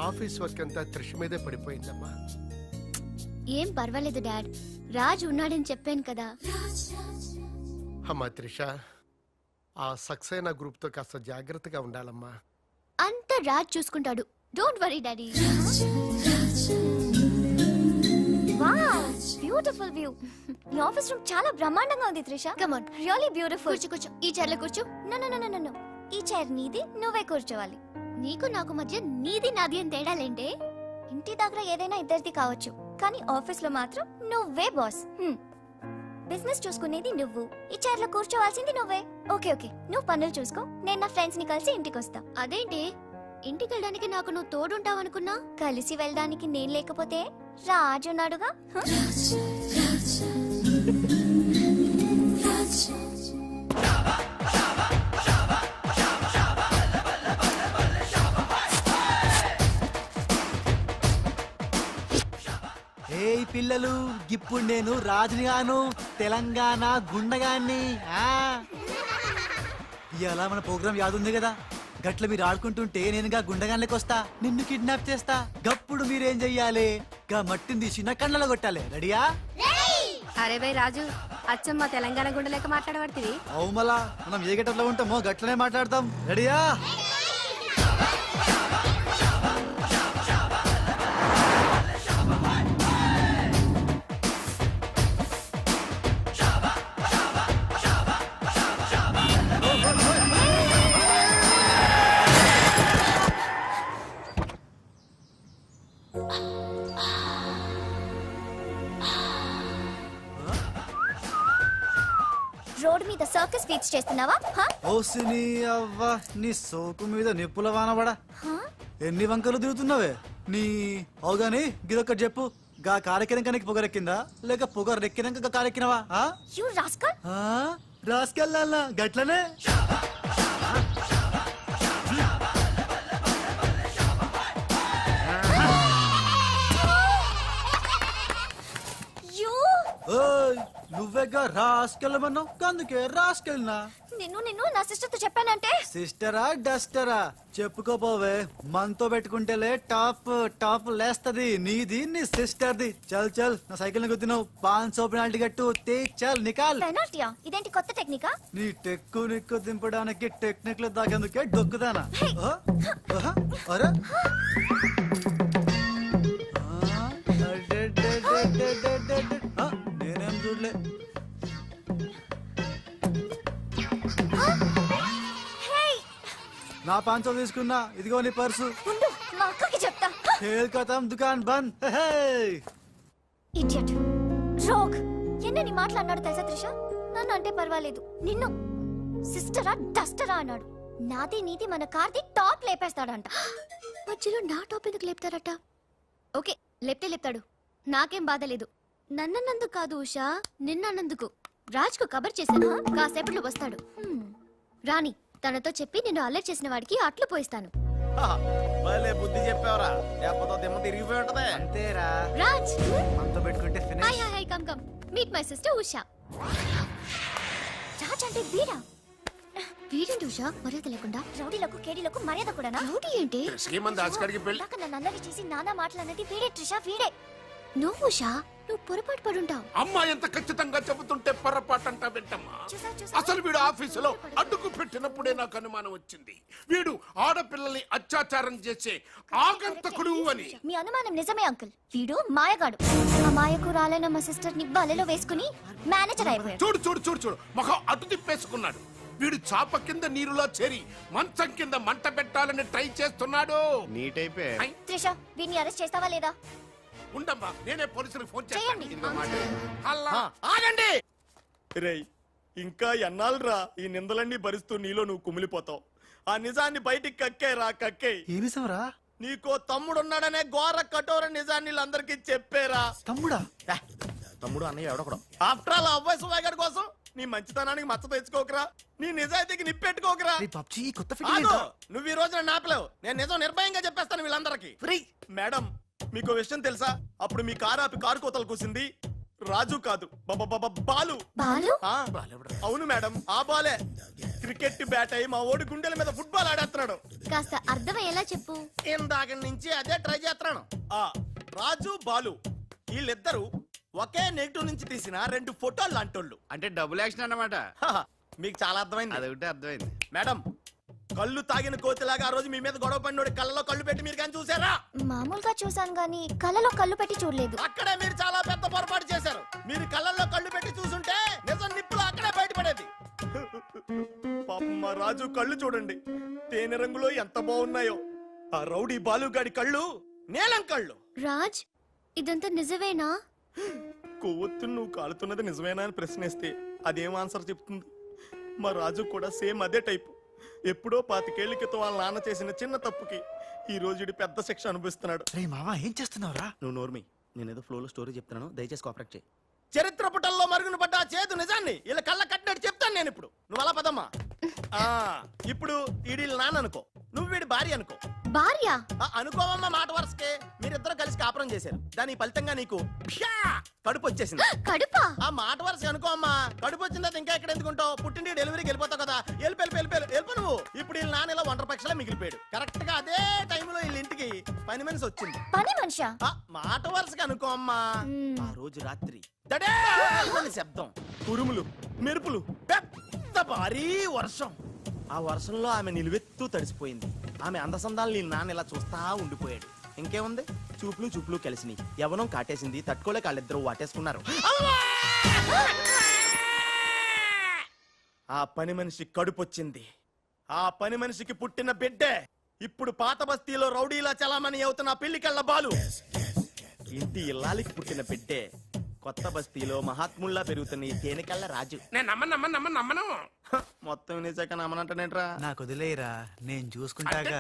ఆఫీస్ వర్క్ అంతా త్రిష మీదే పడిపోయిందమ్మా. ఏం పర్వాలేదు డాడ్, రాజ్ ఉన్నాడని చెప్పాను కదా. అమ్మా త్రిష, ఆ సక్సేనా గ్రూప్ తో కాస్త జాగ్రత్తగా ఉండాలమ్మా. అంత రాజ్ చూసుకుంటాడు, don't worry daddy. Wow, beautiful view. ఈ ఆఫీస్ రూమ్ చాలా బ్రహ్మాండంగా ఉంది Trisha. Come on, really beautiful. కూర్చో కూర్చో, ఈ చైర్ లో కూర్చో. నో నో నో నో, ఈ చైర్ నీది, నువ్వే కూర్చోవాలి. నీకు నాకు మధ్య నీది నాది అని తేడాలేంటే? ఇంటి దగ్గర ఏదైనా ఇద్దరిది కావచ్చు, కానీ ఆఫీస్ లో మాత్రం నువ్వే బాస్. బిజినెస్ చూసుకునేది నువ్వు, ఈ చైర్ లో కూర్చోవాల్సింది నువ్వే. ఓకే ఓకే, నువ్వు పనులు చూసుకో, నేను నా ఫ్రెండ్స్ ని కలిసి ఇంటికి వస్తా. అదేంటి, ఇంటికి వెళ్ళడానికి నాకు నువ్వు తోడుంటావనుకున్నా? కలిసి వెళ్ళడానికి నేను లేకపోతే రాజు ఉన్నాడుగా. ఏ పిల్లలు, ఇప్పుడు నేను రాజునిగాను, తెలంగాణ గుండగాన్ని. ఇలా మన ప్రోగ్రామ్ యాదుంది కదా, గట్ల మీరు ఆడుకుంటుంటే నేనుగా గుండగాన్లకి వస్తా, నిన్ను కిడ్నాప్ చేస్తా. గప్పుడు మీరేం చెయ్యాలి, గా మట్టిని తీసి నా కళ్ళలో కొట్టాలి. రెడీయా? అరే బై రాజు, అచ్చమ్మ తెలంగాణ గుండె లెక్క మాట్లాడబడుతుంది. అవు మళ్ళా మనం ఏ గట్టలో ఉంటామో గట్లనే మాట్లాడతాం. రెడీయా? రోడ్ మీద సర్కస్ ఫీట్స్ చేస్తున్నావా? ఓసిని అవ్వ, నీ సోకు మీద నిప్పుల వానబడా. ఎన్ని వంకలు తిరుగుతున్నావే నీ. అవుగాని గిదొక్కటి చెప్పు, గా కారెక్కినాక నీకు పొగరెక్కిందా, లేక పొగరెక్కినాక కారెక్కినవా? రాసుకెళ్ళాలా గట్లనే. నువ్వేగా రాసుకెళ్ళమన్నావు, అందుకే రాసుకెళ్ళినా. నిన్ను నా సిస్టర్ తో చెప్పానంటే. సిస్టరా డస్టరా చెప్పుకోపోవే, మనతో పెట్టుకుంటేలే టాప్ టాప్ లేస్తది నీది, నీ సిస్టర్ది. చల్ చల్, నా సైకిల్ ని గుద్దినావు, 500 పెనాల్టీ కట్టు, చల్ నికాల్. పెనాల్టీయా? ఇదేంటి కొత్త టెక్నికా? నీ టెక్కు నిక్కు దింపడానికి టెక్నిక్లు దాకేందుకే డొక్కుదానా? అరే నేనేం చూడలే. నా 500 తీసుకున్నా, ఇదిగో నీ పర్సు. మా అక్కకి చెప్తా. ఖేల్ ఖతం, దుకాన్ బంద్. Idiot, rogue. ఎన్నని మాటలు అన్నాడు తెలుసా త్రిష? నన్ను అంటే పర్వాలేదు, నిన్ను సిస్టరా డస్టరా అన్నాడు. నాది నీది మన కార్ది టాప్ లేపేస్తాడంట. మధ్యలో నా టాప్ ఎందుకు లేపుతారట? ఓకే, లేపుతాడు, నాకేం బాధ లేదు. నన్నందుకు కాదు ఉషా, నిన్నందుకు. రాజ్ కు కబర్ చేశాను, కాసేపట్లో వస్తాడు. రాణి, తనతో చెప్పి నిన్ను అల్లరి చేసిన వాడికి అట్లు పోయిస్తాను. బుద్ధి చెప్పావరా, లేకపోతే దిమ్మ తిరిగిపోయి ఉంటదే. అంతేరా రాజ్, మనతో పెట్టుకుంటే hi hi hi, come come meet my sister Usha. Raj అంటే వీడా? వీడేంటి ఉషా మర్యాద లేకుండా? రౌడీలకు కేడీలకు మర్యాద కూడా. రౌడీ ఏంటి? నన్ను అల్లరి చేసి నానా మాటలన్నది వీడే త్రిష, వీడే. నువ్వు ఉషా, నువ్వు పొరపాటు పడుంటావు. అమ్మా ఎంత ఖచ్చితంగా చెబుతుంటే పొరపాటు అంటా వింటమ్మా. అసలు వీడు ఆఫీసులో అడ్డుకు పెట్టినప్పుడే నాకు అనుమానం వచ్చింది, వీడు ఆడపిల్లల్ని అత్యాచారం చేసే ఆగంతకుడు అని. మీ అనుమానం నిజమే అంకుల్, వీడు మాయగాడు. ఆ మాయకు రాలైన మా సిస్టర్ ని బలలో వేసుకుని మేనేజర్ అయిపోయాడు. చూడు చూడు చూడు చూడు, మొహం అటు తిప్పేసుకున్నాడు. వీడు చాప కింద నీరులో చేరి మంచం కింద మంట పెట్టాలని ట్రై చేస్తున్నాడు. నీట్ అయిపోయి. త్రిష, వీడిని అరెస్ట్ చేస్తావా లేదా? ఉండమ్మా, నేనే పోలీసులకు ఫోన్ చేయండి. ఆగండి రేయ్, ఇంకా ఎన్నాళ్ళరా ఈ నిందలన్నీ భరిస్తూ నీలో నువ్వు కుమిలిపోతావు. ఆ నిజాన్ని బయటికి కక్కేరా, కక్కే. ఏ నిజంరా? నీకో తమ్ముడున్నాడనే ఘోర కఠోర నిజాన్ని వీళ్ళందరికీ చెప్పేరా. తమ్ముడా? తమ్ముడు అన్నయ్య ఎవడకూడదు. ఆఫ్టర్ ఆల్ అవ్వాయి సుబాయ్ గారి కోసం నీ మంచితనానికి మచ్చ తెచ్చుకోకరా, నీ నిజాయితీకి నిప్పెట్టుకోకరా. పబ్జి కొత్త ఆగు! నువ్వు ఈ రోజు నన్ను ఆపలేవు. నేను నిజం నిర్భయంగా చెప్పేస్తాను వీళ్ళందరికీ. మేడం, మీకు విషయం తెలుసా? అప్పుడు మీ కారు ఆపి కారు కోతలు కూసింది రాజు కాదు, బాలు. ఆ, అవును మేడం, ఆ బాలే క్రికెట్ బ్యాట్ అయి మా ఓడి గుండెల మీద ఫుట్బాల్ ఆడేస్తున్నాడు. కాస్త అర్థమయ్యేలా చెప్పు. ఇందాక నుంచి అదే ట్రై చేస్తున్నాను. ఆ రాజు బాలు వీళ్ళిద్దరూ ఒకే నెగిటివ్ నుంచి తీసిన 2 ఫోటోలు లాంటోళ్ళు. అంటే డబుల్ యాక్షన్ అన్నమాట. మీకు చాలా అర్థమైంది. అదొకటి అర్థమైంది. మేడం, కళ్ళు తాగిన కోతిలాగా ఆ రోజు మీ మీద గొడవ పడినోడి కళ్ళలో కళ్ళు పెట్టి మీరు కానీ చూసారా? మామూలుగా చూసాను గానీ కళ్ళలో కళ్ళు పెట్టి చూడలేదు. అక్కడే మీరు చాలా పెద్ద పొరపాటు చేశారు. మీరు కళ్ళల్లో కళ్ళు పెట్టి చూసుంటే నిజం నిప్పులు అక్కడే బయటపడేది. పాపం మా రాజు కళ్ళు చూడండి, తేనె రంగులో ఎంత బాగున్నాయో. ఆ రౌడీ బాలుగాడి కళ్ళు నీలం కళ్ళు. రాజ్, ఇదంతా నిజమేనా? కొవ్వొత్తు నువ్వు కాలుతున్నది నిజమేనా అని ప్రశ్నిస్తే అదేం ఆన్సర్ చెప్తుంది? మా రాజు కూడా సేమ్ అదే టైపు. ఎప్పుడో 25 ఏళ్ల క్రితం వాళ్ళ నాన్న చేసిన చిన్న తప్పుకి ఈ రోజు పెద్ద శిక్ష అనుభవిస్తున్నాడు. మావా ఏం చేస్తున్నావురా? నువ్వు నోర్మి, నేనేదో ఫ్లోలో స్టోరీ చెప్తున్నాను, దయచేసి కోఆపరేట్ చేయి. చరిత్ర పుటల్లో మరుగున పడ్డ ఆ చేదు నిజాన్ని ఇలా కళ్ళ కట్టినట్టు చెప్తాను నేను ఇప్పుడు. నువ్వు అలా పదమ్మా. ఇప్పుడు ఈడి నాన్న అనుకో, నువ్వు వీడి భార్య అనుకో. భార్య అనుకోవమ్మా, మాట వరుసకే మీరిద్దరు కలిసి కాపురం చేశారు. దాని ఫలితంగా నీకు కడుపు వచ్చేసింది. కడుపా? ఆ మాట వరుస అనుకో అమ్మా. కడుపు వచ్చిన తర్వాత ఇంకా ఎక్కడ ఎందుకుంటావు? పుట్టింటి డెలివరీకి వెళ్ళిపోతావు కదా. వెళ్ళిపోయి నువ్వు. ఇప్పుడు వీళ్ళ నాన్న ఇలా 1.5 పక్షలా మిగిలిపోయాడు. కరెక్ట్ గా అదే టైంలో వీళ్ళ ఇంటికి పని మనిషి వచ్చింది. పని మనిషా? మాట వరుసగా అనుకో అమ్మా. ఆ రోజు రాత్రి శబ్దం, ఉరుములు, మెరుపులు, పెద్ద భారీ వర్షం. ఆ వర్షంలో ఆమె నిలువెత్తు తడిసిపోయింది. ఆమె అందసందాలు నాన్న ఇలా చూస్తా ఉండిపోయాడు. ఇంకేముంది, చూపులు కలిసినాయి. యవనం కాటేసింది. తట్టుకోలేక వాళ్ళిద్దరూ వాటేసుకున్నారు. ఆ పని మనిషి కడుపొచ్చింది. ఆ పని మనిషికి పుట్టిన బిడ్డే ఇప్పుడు పాత బస్తీలో రౌడీలా చలామణి అవుతున్న పిల్లికళ్ళ బాలు. ఇంటి ఇల్లాలికి పుట్టిన బిడ్డే కొత్త బస్తీలో మహాత్ముల్లా పెరుగుతున్న ఈ తేనెకళ్ళ రాజు. నేను నమ్మను. మొత్తం నిజాక నమ్మనంటనేట్రా? నాకు వదిలేరా, నేను చూసుకుంటాగా.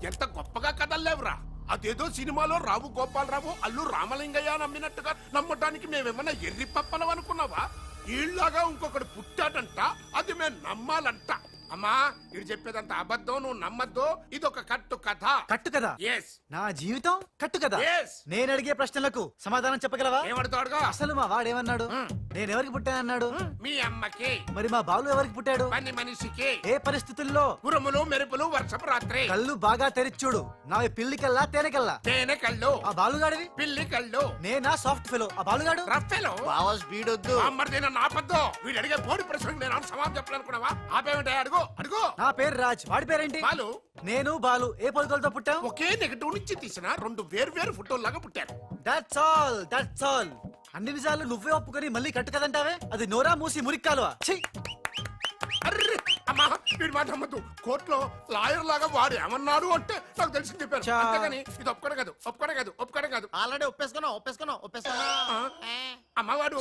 ఎంత గొప్పగా కథలు లేవురా. అదేదో సినిమాలో రావు గోపాలరావు అల్లు రామలింగయ్య నమ్మినట్టుగా నమ్మటానికి మేమేమన్నా ఎర్రి పప్పలం అనుకున్నావా? ఈళ్ళగా ఇంకొకటి పుట్టాడంట, అది మేము నమ్మాలంట. అమ్మా, ఇది చెప్పేదంత అబద్ధం, నువ్వు నమ్మద్దు. ఇదొక కట్టు కథ. కట్టు కదా? నా జీవితం కట్టు కదా? నేను అడిగే ప్రశ్నలకు సమాధానం చెప్పగలవా? ఏమడుతాడుగా? అసలు మా వాడేమన్నాడు? నేను ఎవరికి పుట్టానన్నాడు? మీ అమ్మకి. మరి మా బాలు ఎవరికి పుట్టాడు? పని మనిషికి. ఏ పరిస్థితుల్లో? ఉరుములు మెరుపులు, వర్షపు రాత్రి. కళ్ళు బాగా తెరిచూడు. నావి పిల్లి కల్లా తేనె కల్లా? తేనె కళ్ళు. ఆ బాలుగాడివి? పిల్లి కళ్ళు. నేనా సాఫ్ట్ ఫెలో, ఆ బాలుగాడు రఫ్ ఫెలో. బావా స్పీడ్ వద్దు. అమ్మర్దైనా నాపద్దు. వీడు అడిగే పోటీ ప్రశ్నకు నేను సమాధానం చెప్పాలనుకున్నావా? ఆపేమిటే అడుగు. నా పేరు రాజ్, వాడి పేరేంటి? బాలు. నేను బాలు ఏ పొలకలతో పుట్టాం? ఒకే నెగటివ్ నుంచి తీసిన 2 వేరు ఫోటోల్లాగా పుట్టారు. That's all. అన్ని నిజాలు నువ్వే ఒప్పుకొని మళ్ళీ కట్టు కదంటావే? అది నోరా మూసి మురిక్కాలువా? అర్రే అమ్మా, వీడి మాట నమ్మద్దు. కోర్టులో లాయర్ లాగా వాడు ఏమన్నాడు అంటే నాకు తెలిసి చెప్పారు. అంతేగాని ఇది ఒప్పుకోవడం కాదు. ఆల్రెడీ ఒప్పేసుకున్నావు. అమ్మవాడు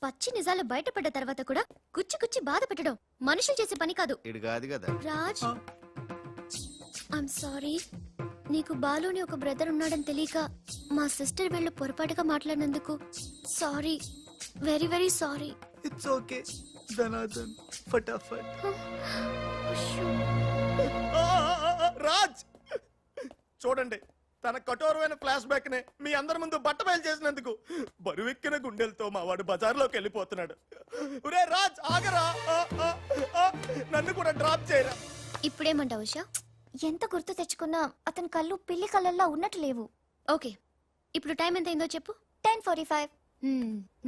పచ్చి నిజాలు బయటపడ్డ తర్వాత కూడా గుచ్చి బాధ పెట్టడం మనుషులు చేసే పని కాదు. ఇడు కాదు కదా రాజ్, ఐమ్ సారీ. నీకు బాలుని ఒక బ్రదర్ ఉన్నాడని తెలియక మా సిస్టర్ వీళ్ళు పొరపాటుగా మాట్లాడినందుకు sorry, very very sorry. It's okay ధనాధన్ ఫటాఫట్. రాజ్ చూడండి, తన కఠోరమైన ఫ్లాష్ బ్యాక్ నే మీ అందరి ముందు బట్టబయలు చేసినందుకు బరువెక్కిన గుండెలతో మా వాడు బజార్లోకి వెళ్ళిపోతున్నాడు. ఒరే రాజ్, ఆగరా, నన్ను కూడా డ్రాప్ చేయరా. ఇప్పుడేమంటావు ఉషా? ఎంత గుర్తు తెచ్చుకున్నా అతని కళ్ళు పిల్లి కళ్ళల్లా ఉన్నట్టు లేవు. ఓకే, ఇప్పుడు టైం ఎంత అయిందో చెప్పు. 10:45.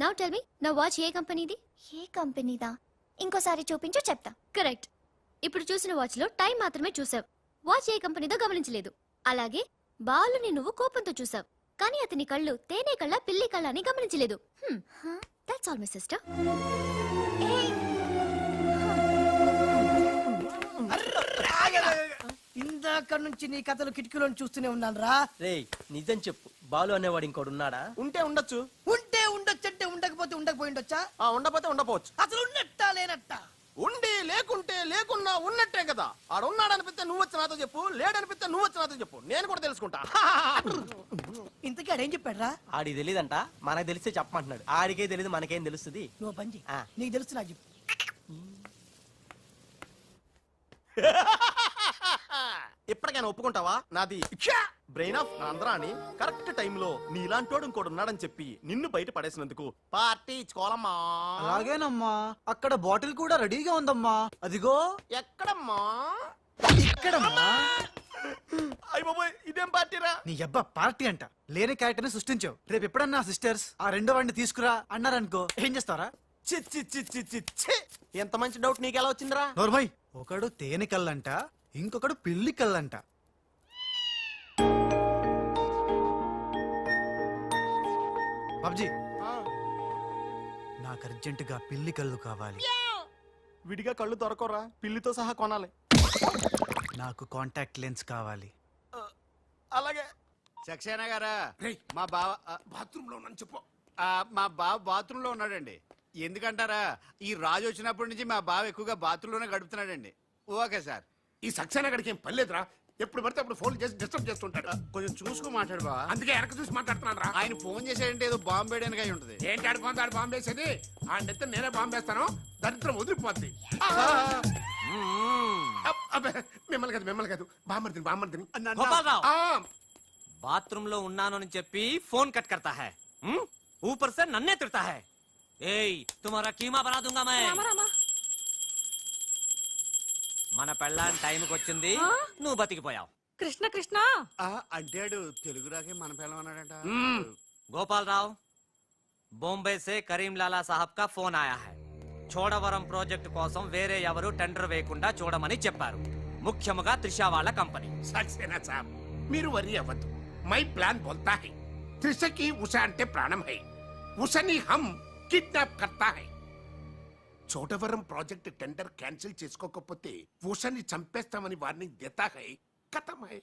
నౌ టెల్ మీ, నా వాచ్ ఏ కంపెనీది? ఏ కంపెనీదా? ఇంకోసారి చూపించు చెప్తా. కరెక్ట్. ఇప్పుడు చూసిన వాచ్ లో టైం మాత్రమే చూసావు, వాచ్ ఏ కంపెనీదో గమనించలేదు. అలాగే బాలుని నువ్వు కోపంతో చూసావు, కానీ అతని కళ్ళు తేనె కళ్ళ పిల్లి కళ్ళ అని గమనించలేదు. That's all my sister. ఇందాక నుంచి నీ కథలు కిటికీలో చూస్తూనే ఉన్నాను రా. రేయ్, నిజం చెప్పు, బాలు అనేవాడు ఇంకోడు ఉన్నాడా? ఉంటే ఉండొచ్చు అంటే ఉండకపోతే ఉండకపోయి ఉండొచ్చా? ఉండపోతే ఉండపోవచ్చు. అసలు ఉన్నట్టా లేనట్టా? ఉండి లేకుంటే లేకున్నా ఉన్నట్టే కదా. ఆడున్నాడనిపిస్తే నువ్వు వచ్చి నాతో చెప్పు, లేడనిపిస్తే నువ్వు వచ్చి నాతో చెప్పు, నేను కూడా తెలుసుకుంటా. ఇంతకీ ఆడేం చెప్పాడు రా? ఆడికి తెలియదంట, మనకు తెలిస్తే చెప్పమంటున్నాడు. ఆడికే తెలియదు, మనకేం తెలుస్తుంది. నువ్వు పని చెయ్యి. నీకు తెలుసు నాకు చెప్పు. ఇప్పటికైనా ఒప్పుకుంటావా? నాది బ్రెయిన్ ఆఫ్ ఆంధ్రా అని కరెక్ట్ టైంలో నీలాంటోడు ఇంకోటి ఉన్నాడని చెప్పి నిన్ను బయట పడేసినందుకు పార్టీ ఇచ్చుకోవాలమ్మా. అలాగేనమ్మా, అక్కడ బాటిల్ కూడా రెడీగా ఉందమ్మా. అదిగో. ఎక్కడమ్మా? ఇక్కడమ్మా. అయ్య బాబోయ్, ఇదేం పార్టీరా? నీ అబ్బా పార్టీ అంట. లేని క్యారెక్టర్ ని సృష్టించావు. రేపు ఎప్పుడన్నా సిస్టర్స్ ఆ రెండో వాడిని తీసుకురా అన్నారనుకో, ఏం చేస్తారా? ఎంత మంచి డౌట్ నీకు ఎలా వచ్చిందిరా? నోర్మై, ఒకడు తేనె కళ్ళంట, ఇంకొకడు పిల్లి కళ్ళంట. బాబ్జీ, నాకు అర్జెంటుగా పిల్లి కళ్ళు కావాలి. విడిగా కళ్ళు దొరకరా, పిల్లితో సహా కొనాలి. నాకు కాంటాక్ట్ లెన్స్ కావాలి. అలాగే. సక్సేనా గారా, మా బావ బాత్రూమ్ లో ఉన్నాను చెప్పు. మా బావ బాత్రూమ్ లో ఉన్నాడండి. ఎందుకంటారా, ఈ రాజు వచ్చినప్పటి నుంచి మా బావ ఎక్కువగా బాత్రూమ్ లోనే గడుపుతున్నాడండి. Okay sir. ఈ సక్సేనా గడికి ఏం పర్లేదురా, ఎప్పుడు పడితే అప్పుడు ఫోన్ చేసి డిస్టర్బ్ చేస్తుంటాడు. కొంచెం చూసుకో మాట్లాడు బావ. అందుకే వెనక చూసి మాట్లాడుతున్నాను రా. ఆయన ఫోన్ చేసాడంటే ఏదో బాంబు వేయడానికి అయి ఉంటది. ఏంటి ఆడిపోతాడు బాంబు వేసేది? ఆ నెత్త నేనే బాంబు వేస్తాను, దరిద్రం వదిలిపోద్ది. మిమ్మల్ని కాదు బామ్మర్దిని. గోపాలరావు, బాత్రూమ్ లో ఉన్నాను అని చెప్పి ఫోన్ కట్ करता है, ऊपर से नन्हे तिरता है. ఏయ్, तुम्हारा कीमा बना दूंगा मैं. మన పెళ్ళాన్ టైంకి వచ్చింది, నువ్వు బతికిపోయావు. కృష్ణ కృష్ణ అంటాడు తెలుగు రాకే మన పిల్లలు అన్నాడంట. గోపాలరావు, బొంబే से కరీం లాలా సాహబ్ కా ఫోన్ ఆయా है. చోడవరం ప్రాజెక్ట్ కోసం వేరే ఎవరు టెండర్ వేయకుండా చూడమని చెప్పారు, ముఖ్యముగా త్రిషా వాళ్ళ కంపెనీ. సక్సేనా సాబ్, మీరు వరి అవ్వద్దు. మై ప్లాన్ బోల్తా హై. త్రిషకి ఉష అంటే ప్రాణం హై. ఉషని హమ్ కిడ్నాప్ కర్తా హై. చోటవరం ప్రాజెక్ట్ టెండర్ క్యాన్సిల్ చేసుకోకపోతే ఉషని చంపేస్తామని వార్నింగ్ దేతా హై. ఖతం హై.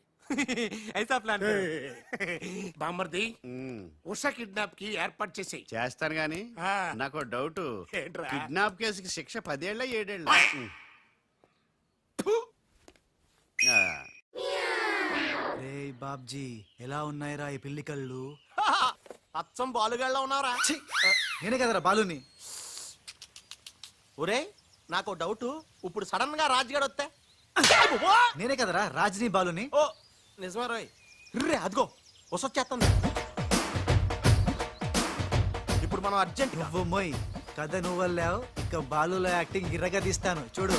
ఐసా ప్లాన్. బామర్ది, ఉష కిడ్నాప్ కి ఏర్పాటు చేసి చేస్తాను గాని నాకు డౌట్. ఏంట్రా? కిడ్నాప్ కేసుకి శిక్ష 10 ఏళ్ళ 7 ఏళ్ళ? రే బాబ్జీ, ఎలా ఉన్నాయిరా ఈ పిల్లి కళ్ళు? అచ్చం బాలుగాళ్ళ ఉన్నారా? నేనే కదరా బాలుని. ఒరే, నాకు డౌట్. ఇప్పుడు సడన్ గా రాజుగాడు వస్తే? నేనే కదరా రాజనీ బాలుని. ఓ నిజమే రోయ్. రే అదిగో వసొచ్చేస్తుంది. ఇప్పుడు మనం అర్జెంట్. నువ్వు మొయ్, కథ నువ్వు వెళ్ళావు, ఇక బాలులో యాక్టింగ్ గిర్రగా తీస్తాను చూడు.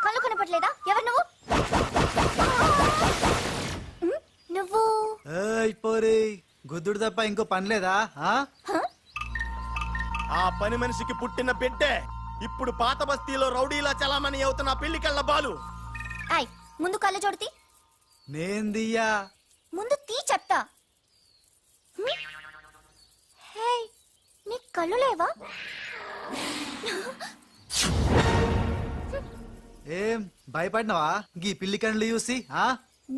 కళ్ళు కనపట్లేదా? ఎవరు నువ్వు? నువ్వు పోరే, గుద్దుడు తప్ప ఇంకో పని లేదా? ఆ పని మనిషికి పుట్టిన బిడ్డే ఇప్పుడు పాత బస్తీలో రౌడీలా చలామణి అవుతున్న పిల్లికళ్ళ బాలు. ఐ ముందు కళ్ళు చూడతి. నేందియ్యా. ముందు తీ చెప్తా. హే, నీ కళ్ళు లేవా? ఏం భయపడినావా గీ పిల్లి కళ్ళు చూసి?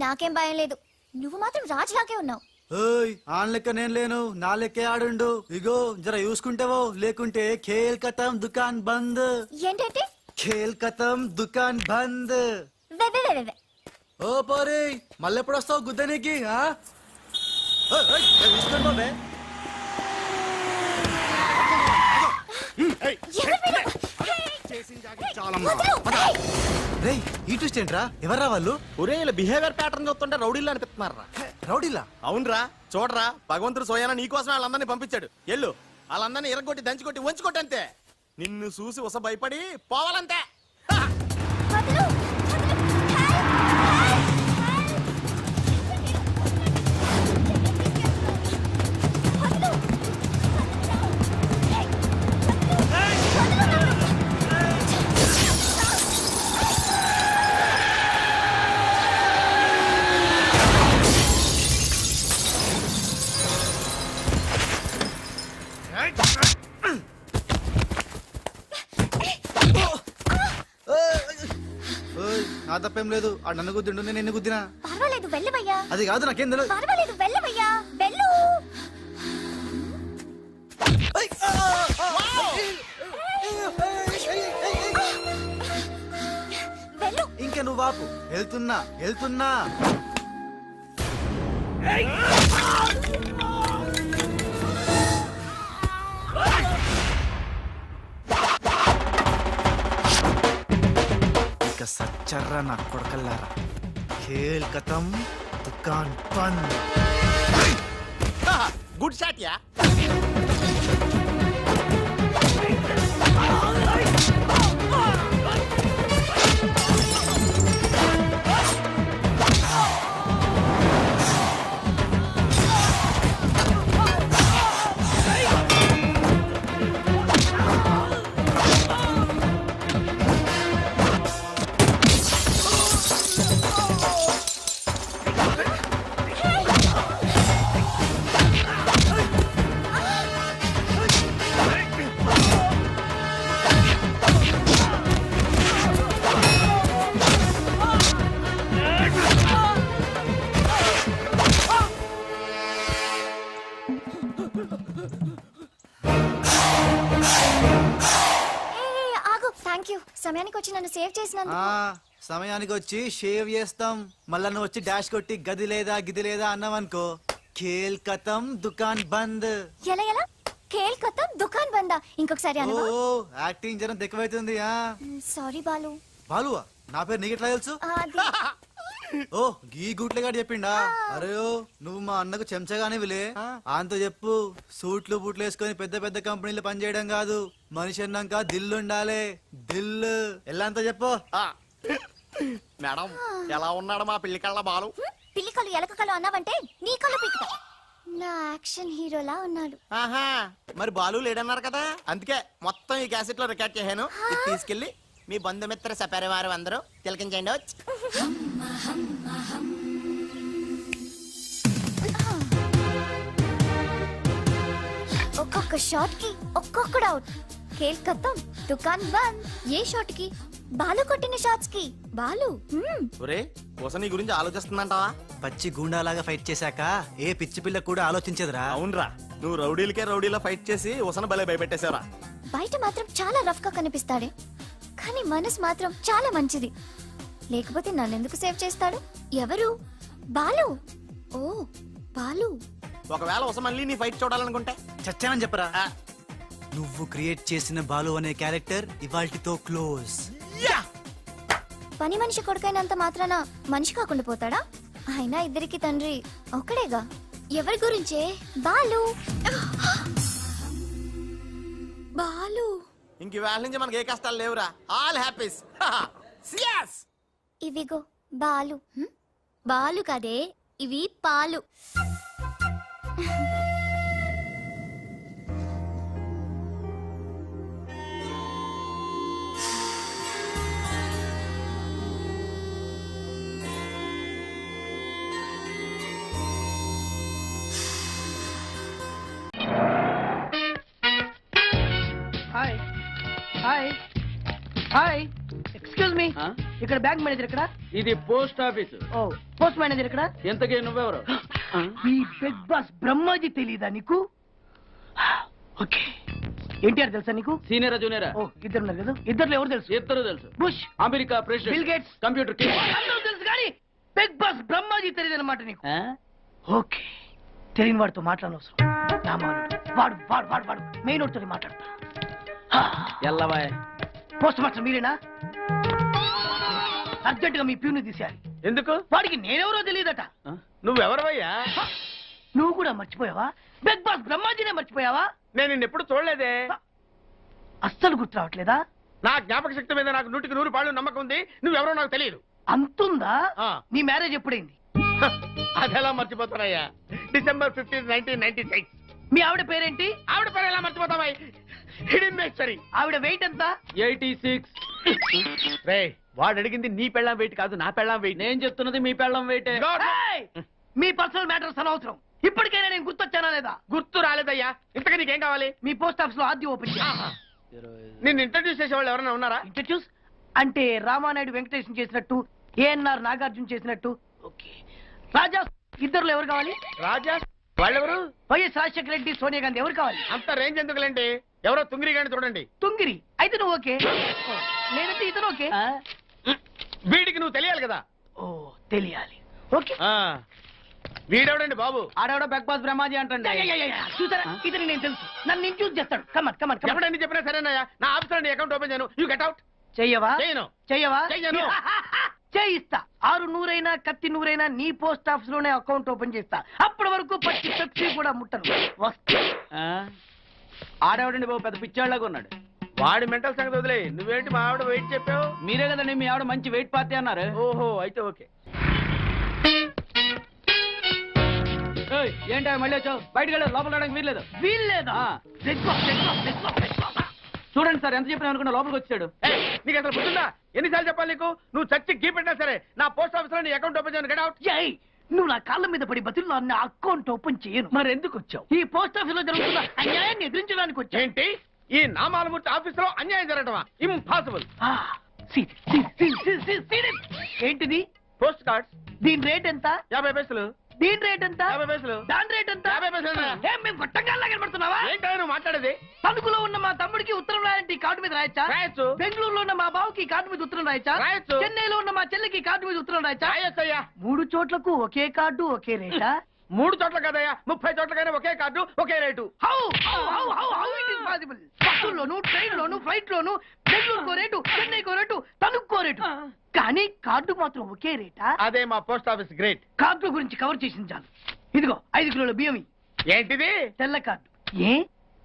నాకేం భయం లేదు, నువ్వు మాత్రం రాజులాగే ఉన్నావు. ఓయ్, ఆన్ లెక్క నేను లేను, నా లెక్కే ఆడుండు. ఇగో జర చూసుకుంటావో, లేకుంటే ఖేల్ ఖతం దుకాన్ బంద్. ఏంటంటే? ఖేల్ ఖతం దుకాన్ బంద్. ఓ పోరే, మళ్ళెప్పుడు వస్తావు గుద్దనికి? రే ఈ ట్విస్ట్ ఏంట్రా? ఎవర్రా వాళ్ళు? ఒరే, ఇలా బిహేవియర్ ప్యాటర్న్ చూస్తుంటే రౌడీలు అనిపిస్తున్నారా? రౌడీలా? అవునరా, చూడరా, భగవంతుడు సోయానా నీకోసమే వాళ్ళందరినీ పంపించాడు. ఎల్లు, వాళ్ళందరినీ ఇరగొట్టి దంచుకొట్టి వంచుకొట్టి అంతే. నిన్ను చూసి ఉస భయపడి పోవాలంతే. నా తప్పేం లేదు, ఆ నన్ను గుద్దిండు, నేను నిన్ను గుద్దినా. పర్వాలేదు వెళ్ళవయ్యా. అది కాదు, నాకేం తెలియదు. పర్వాలేదు వెళ్ళవయ్యా, వెళ్ళు. ఇంకే నువ్వు ఆపు. వెళ్తున్నా ఇక సచ్చర్రా నా కొడకల్లారా. ఖేల్ ఖతం, దుకాన్ బంద్. Good shot yeah. సమయానికి వచ్చి నన్ను సేవ్ చేసినందుకు. సమయానికి వచ్చి షేవ్ చేస్తాం. మళ్ళా నువ్వు వచ్చి డాష్ కొట్టి గది లేదా గిది లేదా అన్నావనుకో, ఖేల్ ఖతం దుకాన్ బంద్. ఎలా ఎలా ఖేల్ ఖతం దుకాన్ బందా? ఇంకొకసారి అనవా? ఓ యాక్టింగ్ జరం ఎక్కువైతుంది. సారీ బాలు. బాలువా? నా పేరు నీకు ఎట్లా తెలుసు? ఓ గీ గుట్లగాడు చెప్పిండా? అరే నువ్వు మా అన్నకు చెంచగానే విలే. అంత చెప్పు, సూట్లు బూట్లు వేసుకొని పెద్ద పెద్ద కంపెనీలు పనిచేయడం కాదు, మనిషి అన్నాక దిల్లు ఉండాలి. దిల్లు ఎలా అంత చెప్పు. మేడం ఎలా ఉన్నాడు మా పిల్లి కళ్ళ బాలు? పిల్లి కళ్ళు ఎలక కళ్ళు అన్నావంటే నీ కళ్ళు పీకుతా. నా యాక్షన్ హీరోలా ఉన్నాడు. ఆహా మరి బాలు లేడన్నారు కదా, అందుకే మొత్తం ఈ క్యాసెట్ లో రికార్డ్ చేశాను. ఇది తీసుకెళ్లి మీ బంధుమిత్ర సపరివారం అందరూ తిలకించండి. ఒక్కొక్క షాట్ కి ఒక్కొక్కడు అవుట్. ఖేల్ ఖతం దుకాన్ బంద్. ఏ షాట్ కి? బాలు కొట్టిన షాట్స్ కి. బాలు ఒరే నీ గురించి ఆలోచిస్తుందంటావా? పచ్చి గూండాలాగా ఫైట్ చేశాక ఏ పిచ్చి పిల్ల కూడా ఆలోచించదురా. అవునరా, నువ్వు రౌడీలకే రౌడీలా ఫైట్ చేసి ఉసన భలే భయపెట్టేశారా. బయట మాత్రం చాలా రఫ్ గా కనిపిస్తాడే, కానీ మనసు మాత్రం చాలా మంచిది. లేకపోతే నన్నెందుకు సేవ్ చేస్తాడు? ఎవరు? బాలు. ఓ బాలు. ఒకవేళ మళ్ళీ నీ ఫైట్ చూడాలనుకుంటే చచ్చానని చెప్పరా. నువ్వు క్రియేట్ చేసిన బాలు అనే క్యారెక్టర్ ఇవాల్టితో క్లోజ్. పని మనిషి కొడుకైనంత మాత్రాన మనిషి కాకుండా పోతాడా? అయినా ఇద్దరికి తండ్రి ఒక్కడేగా. ఎవరి గురించే? బాలు. బాలు. ఇంక వేళ నుంచి మనకి ఏ కష్టాలు లేవురా. All happies. ఇవిగో బాలు. బాలు కదే, ఇవి పాలు. Hi hi hi, excuse me, ఇక్కడ బ్యాంక్ మేనేజర్ ఇక్కడ? ఇది post office. Oh post manager ఇక్కడ? ఎంతకీ నువ్వెవరు? ఈ బిగ్ బాస్ బ్రహ్మాజీ తెలీదా నీకు? ఓకే, ఎన్టీఆర్ తెలుసా నీకు? సీనియరా జూనియరా? ఓ ఇద్దరు ఉన్నారు కదా, ఇద్దరు ఎవరు తెలుసు? ఇద్దరు తెలుసు. Bush, America president, bill gates, computer king. అందరూ తెలుసు కానీ బిగ్ బాస్ బ్రహ్మాజీ తెలియదు అనమాట నీకు. ఓకే, తెలియని వాడితో మాట్లాడనవసరం. వాడు వాడు వాడు వాడు మెయిన్ వాడితో మాట్లాడతా. ఎల్లవాయ్ పోస్ట్ మాస్టర్ మీరేనా? అర్జెంట్ గా మీ ప్యూని తీసేయాలి. ఎందుకు? వాడికి నేనెవరో తెలియదట. నువ్వెవరవయ్యా? నువ్వు కూడా మర్చిపోయావా? బిగ్ బాస్ బ్రహ్మాజీనే మర్చిపోయావా? నేను నిన్నెప్పుడు చూడలేదే. అస్సలు గుర్తు రావట్లేదా? నా జ్ఞాపక శక్తి మీద నాకు 100% నమ్మకం ఉంది. నువ్వెవరో నాకు తెలియదు. అంతుందా? నీ మ్యారేజ్ ఎప్పుడైంది? అదెలా మర్చిపోతానయ్యా? December 15, 1996. మీ ఆవిడ పేరేంటి? ఆవిడ పేరు ఎలా మర్చిపోతావా? హిడెన్మేశ్వరి. ఆవిడ వెయిట్ ఎంత? 86. రే వాడు అడిగింది నీ పెళ్ళాం వెయిట్ కాదు, నా పెళ్ళాం వెయిట్. నేను చెప్తున్నది మీ పెళ్ళాం వెయిట్. మీ పర్సనల్ మ్యాటర్స్ అనవసరం. ఇప్పటికైనా నేను గుర్తొచ్చానా లేదా? గుర్తు రాలేదయ్యా. ఇంతగా నీకేం కావాలి? మీ పోస్ట్ ఆఫీస్ లో ఆద్యం ఓపెన్ చేయి. నిన్ను ఇంట్రడ్యూస్ చేసే వాళ్ళు ఎవరైనా ఉన్నారా? ఇంట్రడ్యూస్ అంటే రామానాయుడు వెంకటేశం చేసినట్టు, ఏఎన్ఆర్ నాగార్జున చేసినట్టు. ఓకే, రాజా ఇద్దరులో ఎవరు కావాలి? రాజా వాళ్ళెవరు? వైఎస్ రాజశేఖర రెడ్డి, సోనియా గాంధీ ఎవరు కావాలి? అంత రేంజ్ ఎందుకులేండి, ఎవరో తుంగిరి గాని చూడండి. తుంగిరి అయితే నువ్వు ఓకే, లేదంటే ఇతను ఓకే. వీడికి నువ్వు తెలియాలి కదా. ఓ తెలియాలి. ఓకే. వీడెవడండి బాబు? ఆడెవడో బిగ్ బాస్ బ్రహ్మాజీ అంటండి. చూసారా, ఇతని నేను తెలుసు. నన్ను నేను చూస్ చేస్తాడు. Come on come on come on. ఎవడని చెప్పినా సరేనయ్యా, నా ఆఫీస్ లో అకౌంట్ ఓపెన్ చేయను. You get out. చెయ్యవా? చేయను. చెయ్యవా? చెయ్యను. చేయిస్తా. 6 నూరైనా కత్తి నూరైనా నీ పోస్ట్ ఆఫీస్ లోనే అకౌంట్ ఓపెన్ చేస్తా. అప్పటి వరకు పచ్చి పెప్సీ కూడా ముట్టను. వస్తా. ఆడేవాడండి బాబు, పెద్ద పిచ్చాళ్ళగా ఉన్నాడు. వాడి మెంటల్ సంగతి వదిలే. నువ్వేంటి మా ఆవిడ వెయిట్ చెప్పావు? మీరే కదండి మీ ఆవిడ మంచి వెయిట్ పార్టీ అన్నారు. ఓహో, అయితే ఓకే. ఏంటో మళ్ళీ వచ్చావు? బయటకు వెళ్ళదు, లోపల రావడానికి వీల్లేదు. వీల్లేదా? చూడండి సార్, ఎంత చెప్పినా అనుకున్నా లోపలికి వచ్చాడు. నీకు అసలు గుర్తుందా? ఎన్నిసార్లు చెప్పాలి నీకు? నువ్వు చచ్చి గీ పెట్టినా సరే నా పోస్ట్ ఆఫీస్ లో నీ అకౌంట్ ఓపెన్ చేయను. Get out. నువ్వు నా కాళ్ళ మీద పడి బతుల్లో నా అకౌంట్ ఓపెన్ చేయను. మరి ఎందుకు వచ్చావు? ఈ పోస్ట్ ఆఫీస్ లో జరుగుతున్న అన్యాయాన్ని ఎదిరించడానికి వచ్చా. ఏంటి? ఈ నామాలమూర్తి ఆఫీస్ లో అన్యాయం జరగటమా? ఇంపాసిబుల్. ఏంటిది? Post cards. దీని రేట్ ఎంత? 50 పైసలు. దీని రేట్ ఎంత? 50 పైసలు. దాని రేట్ ఎంత? 50 పైసలు. మేము గొట్టంగాల్లా కనబడుతున్నావా? ఏంటో నువ్వు మాట్లాడేది? తణుకులో ఉన్న మా తమ్ముడికి ఉత్తరం రాయంటే ఈ కార్డు మీద రాయచ్చా? రాయొచ్చు. బెంగళూరులో ఉన్న మా బావుకి ఈ కార్డు మీద ఉత్తరం రాయచ్చా? రాయొచ్చు. చెన్నైలో ఉన్న మా చెల్లికి కార్డు మీద ఉత్తరం రాయచ్చా? రాయొచ్చయ్యా. 3 చోట్లకు ఒకే కార్డు ఒకే రేటా? 3 చోట్ల కదయ్యా, 30 చోట్లకైనా ఒకే కార్డు ఒకే రేటు. బస్సుల్లోను, ట్రైన్ లోను, ఫ్లైట్ లోను బెంగళూరుకో రేటు, చెన్నైకో రేటు, తణుక్కో రేటు. కానీ కార్డు మాత్రం ఒకే రేటా? అదే మా పోస్ట్ ఆఫీస్ గ్రేట్. కార్డు గురించి కవర్ చేసింది చాలు. ఇదిగో 5 కిలోల బియ్యం. ఏంటిది? తెల్ల కార్డు. ఏ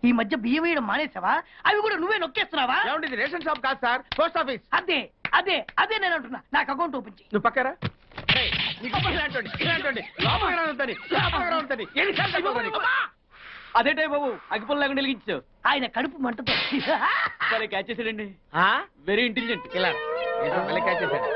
ఈ మధ్య బియ్యం వేయడం మానేసావా? అవి కూడా నువ్వే నొక్కేస్తున్నావా? ఏమండి, రేషన్ షాప్ కాదు సార్, పోస్ట్ ఆఫీస్. అదే అదే అదే నేను అంటున్నా. నాకు అకౌంట్ ఓపెన్ చేయి. నువ్వు పక్కరా. అదేటే బాబు, అగ్గిపుల్ల లేకుండా వెలిగించావు. ఆయన కడుపు మంటతో సరే క్యాచ్ చేసాడండి. Very intelligent. ఇలా మళ్ళీ క్యాచ్ చేశాడు.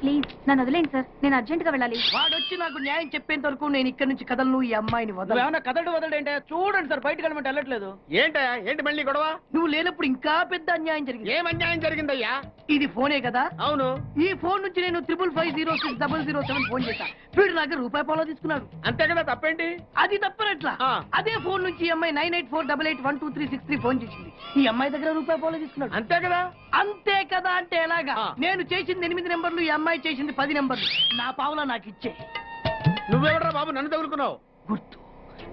ప్లీజ్ నన్ను వదిలేండి సార్, నేను అర్జెంట్ గా వెళ్ళాలి. వాడొచ్చి నాకు న్యాయం చెప్పేంత వరకు నేను ఇక్కడ నుంచి కదలను. ఈ అమ్మాయిని వదలను. ఏమన్నా కదలడు ఏంటే? చూడండి సార్, బయటకు వెళ్ళమంటే వెళ్ళట్లేదు. ఏంటా? ఏంటి మళ్ళీ గొడవ? నువ్వు లేనప్పుడు ఇంకా పెద్ద అన్యాయం జరిగింది. ఏం అన్యాయం జరిగిందయ్యా? ఇది ఫోనే కదా? అవును. ఈ ఫోన్ నుంచి నేను 555060007 ఫోన్ చేశా. వీడు నాకు ₹1 తీసుకున్నాడు. అంతే కదా, తప్పేంటి? అది తప్పనట్లా. అదే ఫోన్ నుంచి ఈ అమ్మాయి 984888123363 ఫోన్ చేసింది. ఈ అమ్మాయి దగ్గర ₹1 తీసుకున్నాడు. అంతే కదా? అంతే కదా అంటే ఎలాగా? నేను చేసింది 8 నెంబర్లు, ఈ అమ్మాయి చేసింది 10 నెంబర్లు. నా పావులా నాకు ఇచ్చే. నువ్వెవడరా బాబు నన్ను తగులుకున్నావు? గుర్తు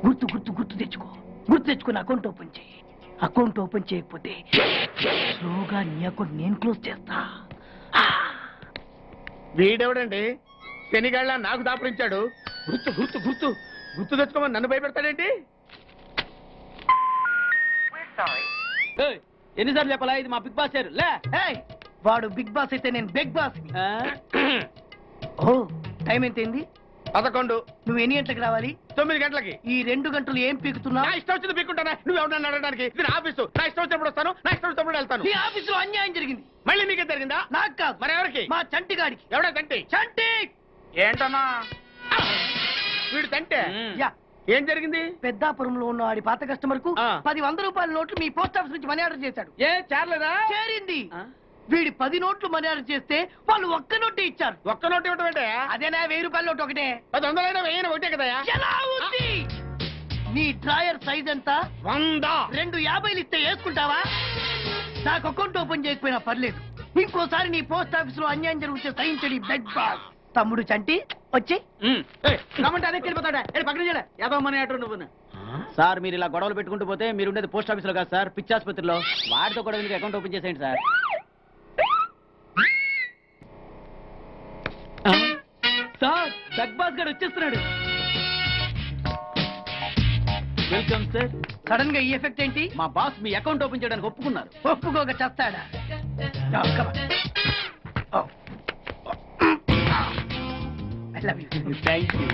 గుర్తు గుర్తు గుర్తు తెచ్చుకో. గుర్తు తెచ్చుకుని అకౌంట్ ఓపెన్ చేయి. అకౌంట్ ఓపెన్ చేయకపోతే స్లోగా నీ అకౌంట్ నేను క్లోజ్ చేస్తా. వీడెవడండి శనిగాళ్ళ నాకు దాపరించాడు? గుర్తు గుర్తు గుర్తు గుర్తు తెచ్చుకోమని నన్ను భయపెడతాడేంటి? ఎన్నిసార్లు చెప్పాలా? ఇది మా బిగ్ బాస్ సార్. లే, వాడు బిగ్ బాస్ అయితే నేను బిగ్ బాస్. ఓ టైం ఎంతైంది? 11. నువ్వు ఎన్ని గంటలకు రావాలి? 9 గంటలకి. ఈ 2 గంటలు ఏం పీకుతున్నా? నా ఇష్టం వచ్చింది పీక్కుంటానా? నువ్వు ఎవడన్నా అడగడానికి? ఇది నా ఆఫీసు. నా ఇష్టం వచ్చినప్పుడు వస్తాను, నా ఇష్టం వచ్చినప్పుడు వెళ్తాను. ఈ ఆఫీసులో అన్యాయం జరిగింది. మళ్ళీ నీకే జరిగిందా? నాకు కాదు. మరి ఎవరికి? మా చంటి గాడికి. ఎవడా తంటి? చంటి ఏంటన్నా వీడు తంటే? యా. ఏం జరిగింది? పెద్దాపురంలో ఉన్న వాడి పాత కస్టమర్ కు 10 100 నోట్లు మీ పోస్ట్ ఆఫీస్ నుంచి మనీ ఆర్డర్ చేశాడు. ఏ చేరలేదా? చేరింది. వీడి 10 నోట్లు మనీ ఆర్డర్ చేస్తే వాళ్ళు ఒక్క నోటే ఇచ్చారు. ఒక్క నోటు ఇవ్వటం అంటే? అదేనా ₹1000 నోటు ఒకటే. 100 1000 ఒకటే కదా? ఎలా ఉంది? నీ డ్రాయర్ సైజ్ ఎంత? 100. 2 50లు ఇస్తే వేసుకుంటావా? నాకు అకౌంట్ ఓపెన్ చేయకపోయినా పర్లేదు. ఇంకోసారి నీ పోస్ట్ ఆఫీస్ లో అన్యాయం జరిగితే సహించడి బెగ్ బాస్. తమ్ముడు చంటి వచ్చి రమ్మంటే అదే వెళ్ళిపోతాడా? పక్కన చేయడా? ఏదో మనీ ఆర్డర్ నువ్వు. సార్ మీరు ఇలా గొడవలు పెట్టుకుంటూ పోతే మీరు ఉండేది పోస్ట్ ఆఫీస్ లో కాదు సార్, పిచ్చి ఆసుపత్రిలో. వాడితో కూడా మీకు అకౌంట్ ఓపెన్ చేసేయండి సార్. సార్ బిగ్ బాస్ గారు వచ్చేస్తున్నాడు. Welcome sir. సడన్ గా ఈ ఎఫెక్ట్ ఏంటి? మా బాస్ మీ అకౌంట్ ఓపెన్ చేయడానికి ఒప్పుకున్నారు. ఒప్పుకోక చేస్తాడా? I love you. Thank you.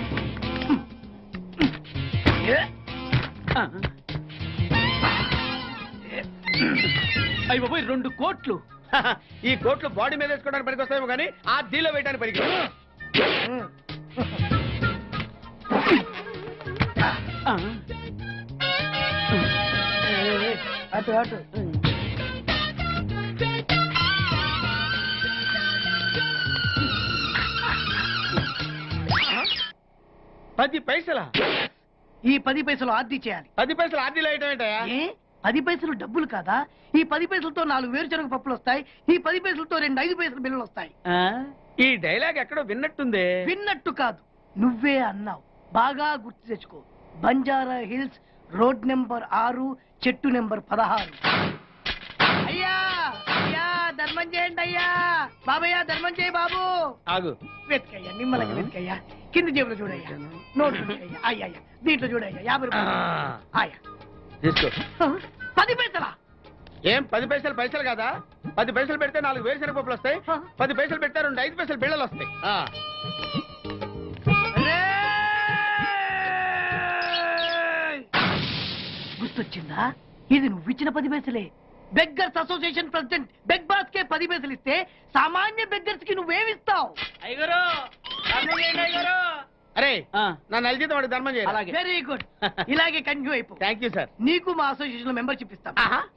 అయ్యి బాబోయ్ 2 కోట్లు. ఈ కోట్లు బాడీ మీద వేసుకోవడానికి పనికి వస్తాయేమో కానీ ఆ డీలో వేయడానికి పనికి. అటు అటు. $10 పైసలా? ఈ 10 పైసలు ఆర్డీ చేయాలి. 10 పైసలు ఆర్డీలో వేయటం ఏంటయ్యా? 10 పైసలు డబ్బులు కాదా? ఈ 10 పైసలతో 4 వేరుశనగ పప్పులు వస్తాయి. ఈ 10 పైసలతో 2 5 పైసల బిల్లులు వస్తాయి. ఈ డైలాగ్ ఎక్కడో విన్నట్టుంది. విన్నట్టు కాదు, నువ్వే అన్నావు. బాగా గుర్తు తెచ్చుకో. బంజారా హిల్స్, రోడ్ నెంబర్ 6, చెట్టు నెంబర్ 16. అయ్యా అయ్యా ధర్మం చేయండి అయ్యా. బాబయ్యా ధర్మం చేయి బాబు. ఆగు. వెతుకయ్యా, నిమ్మలకి వెతుకయ్యా. కింది జేబులో చూడయ్యా. నోటు చూడయ్యా. అయ్యా దీంట్లో చూడయ్యా. 50 రూపాయలు. అయ్యా తీసుకో. 10 పైసలా? ఏం 10 పైసలు పైసలు కాదా? 10 పైసలు పెడితే 4 వేరుశనగ పప్పులు వస్తాయి. 10 పైసలు పెడితే 2 5 పైసలు బిళ్ళలు వస్తాయి. గుర్తొచ్చిందా? ఇది నువ్వు ఇచ్చిన 10 పైసలే. Beggars association president beg boss కే 10 పైసలు ఇస్తే సామాన్య బెగ్గర్స్ కి నువ్వేమిస్తావు? అయ్యగారు ధర్మం చేయండి అయ్యగారు. అరే నా నెల జీతం వాడికి ధర్మం చేయాలి. Very good. ఇలాగే కంటిన్యూ అయిపో. Thank you sir. నీకు మా అసోసియేషన్ లో మెంబర్షిప్ ఇస్తాం.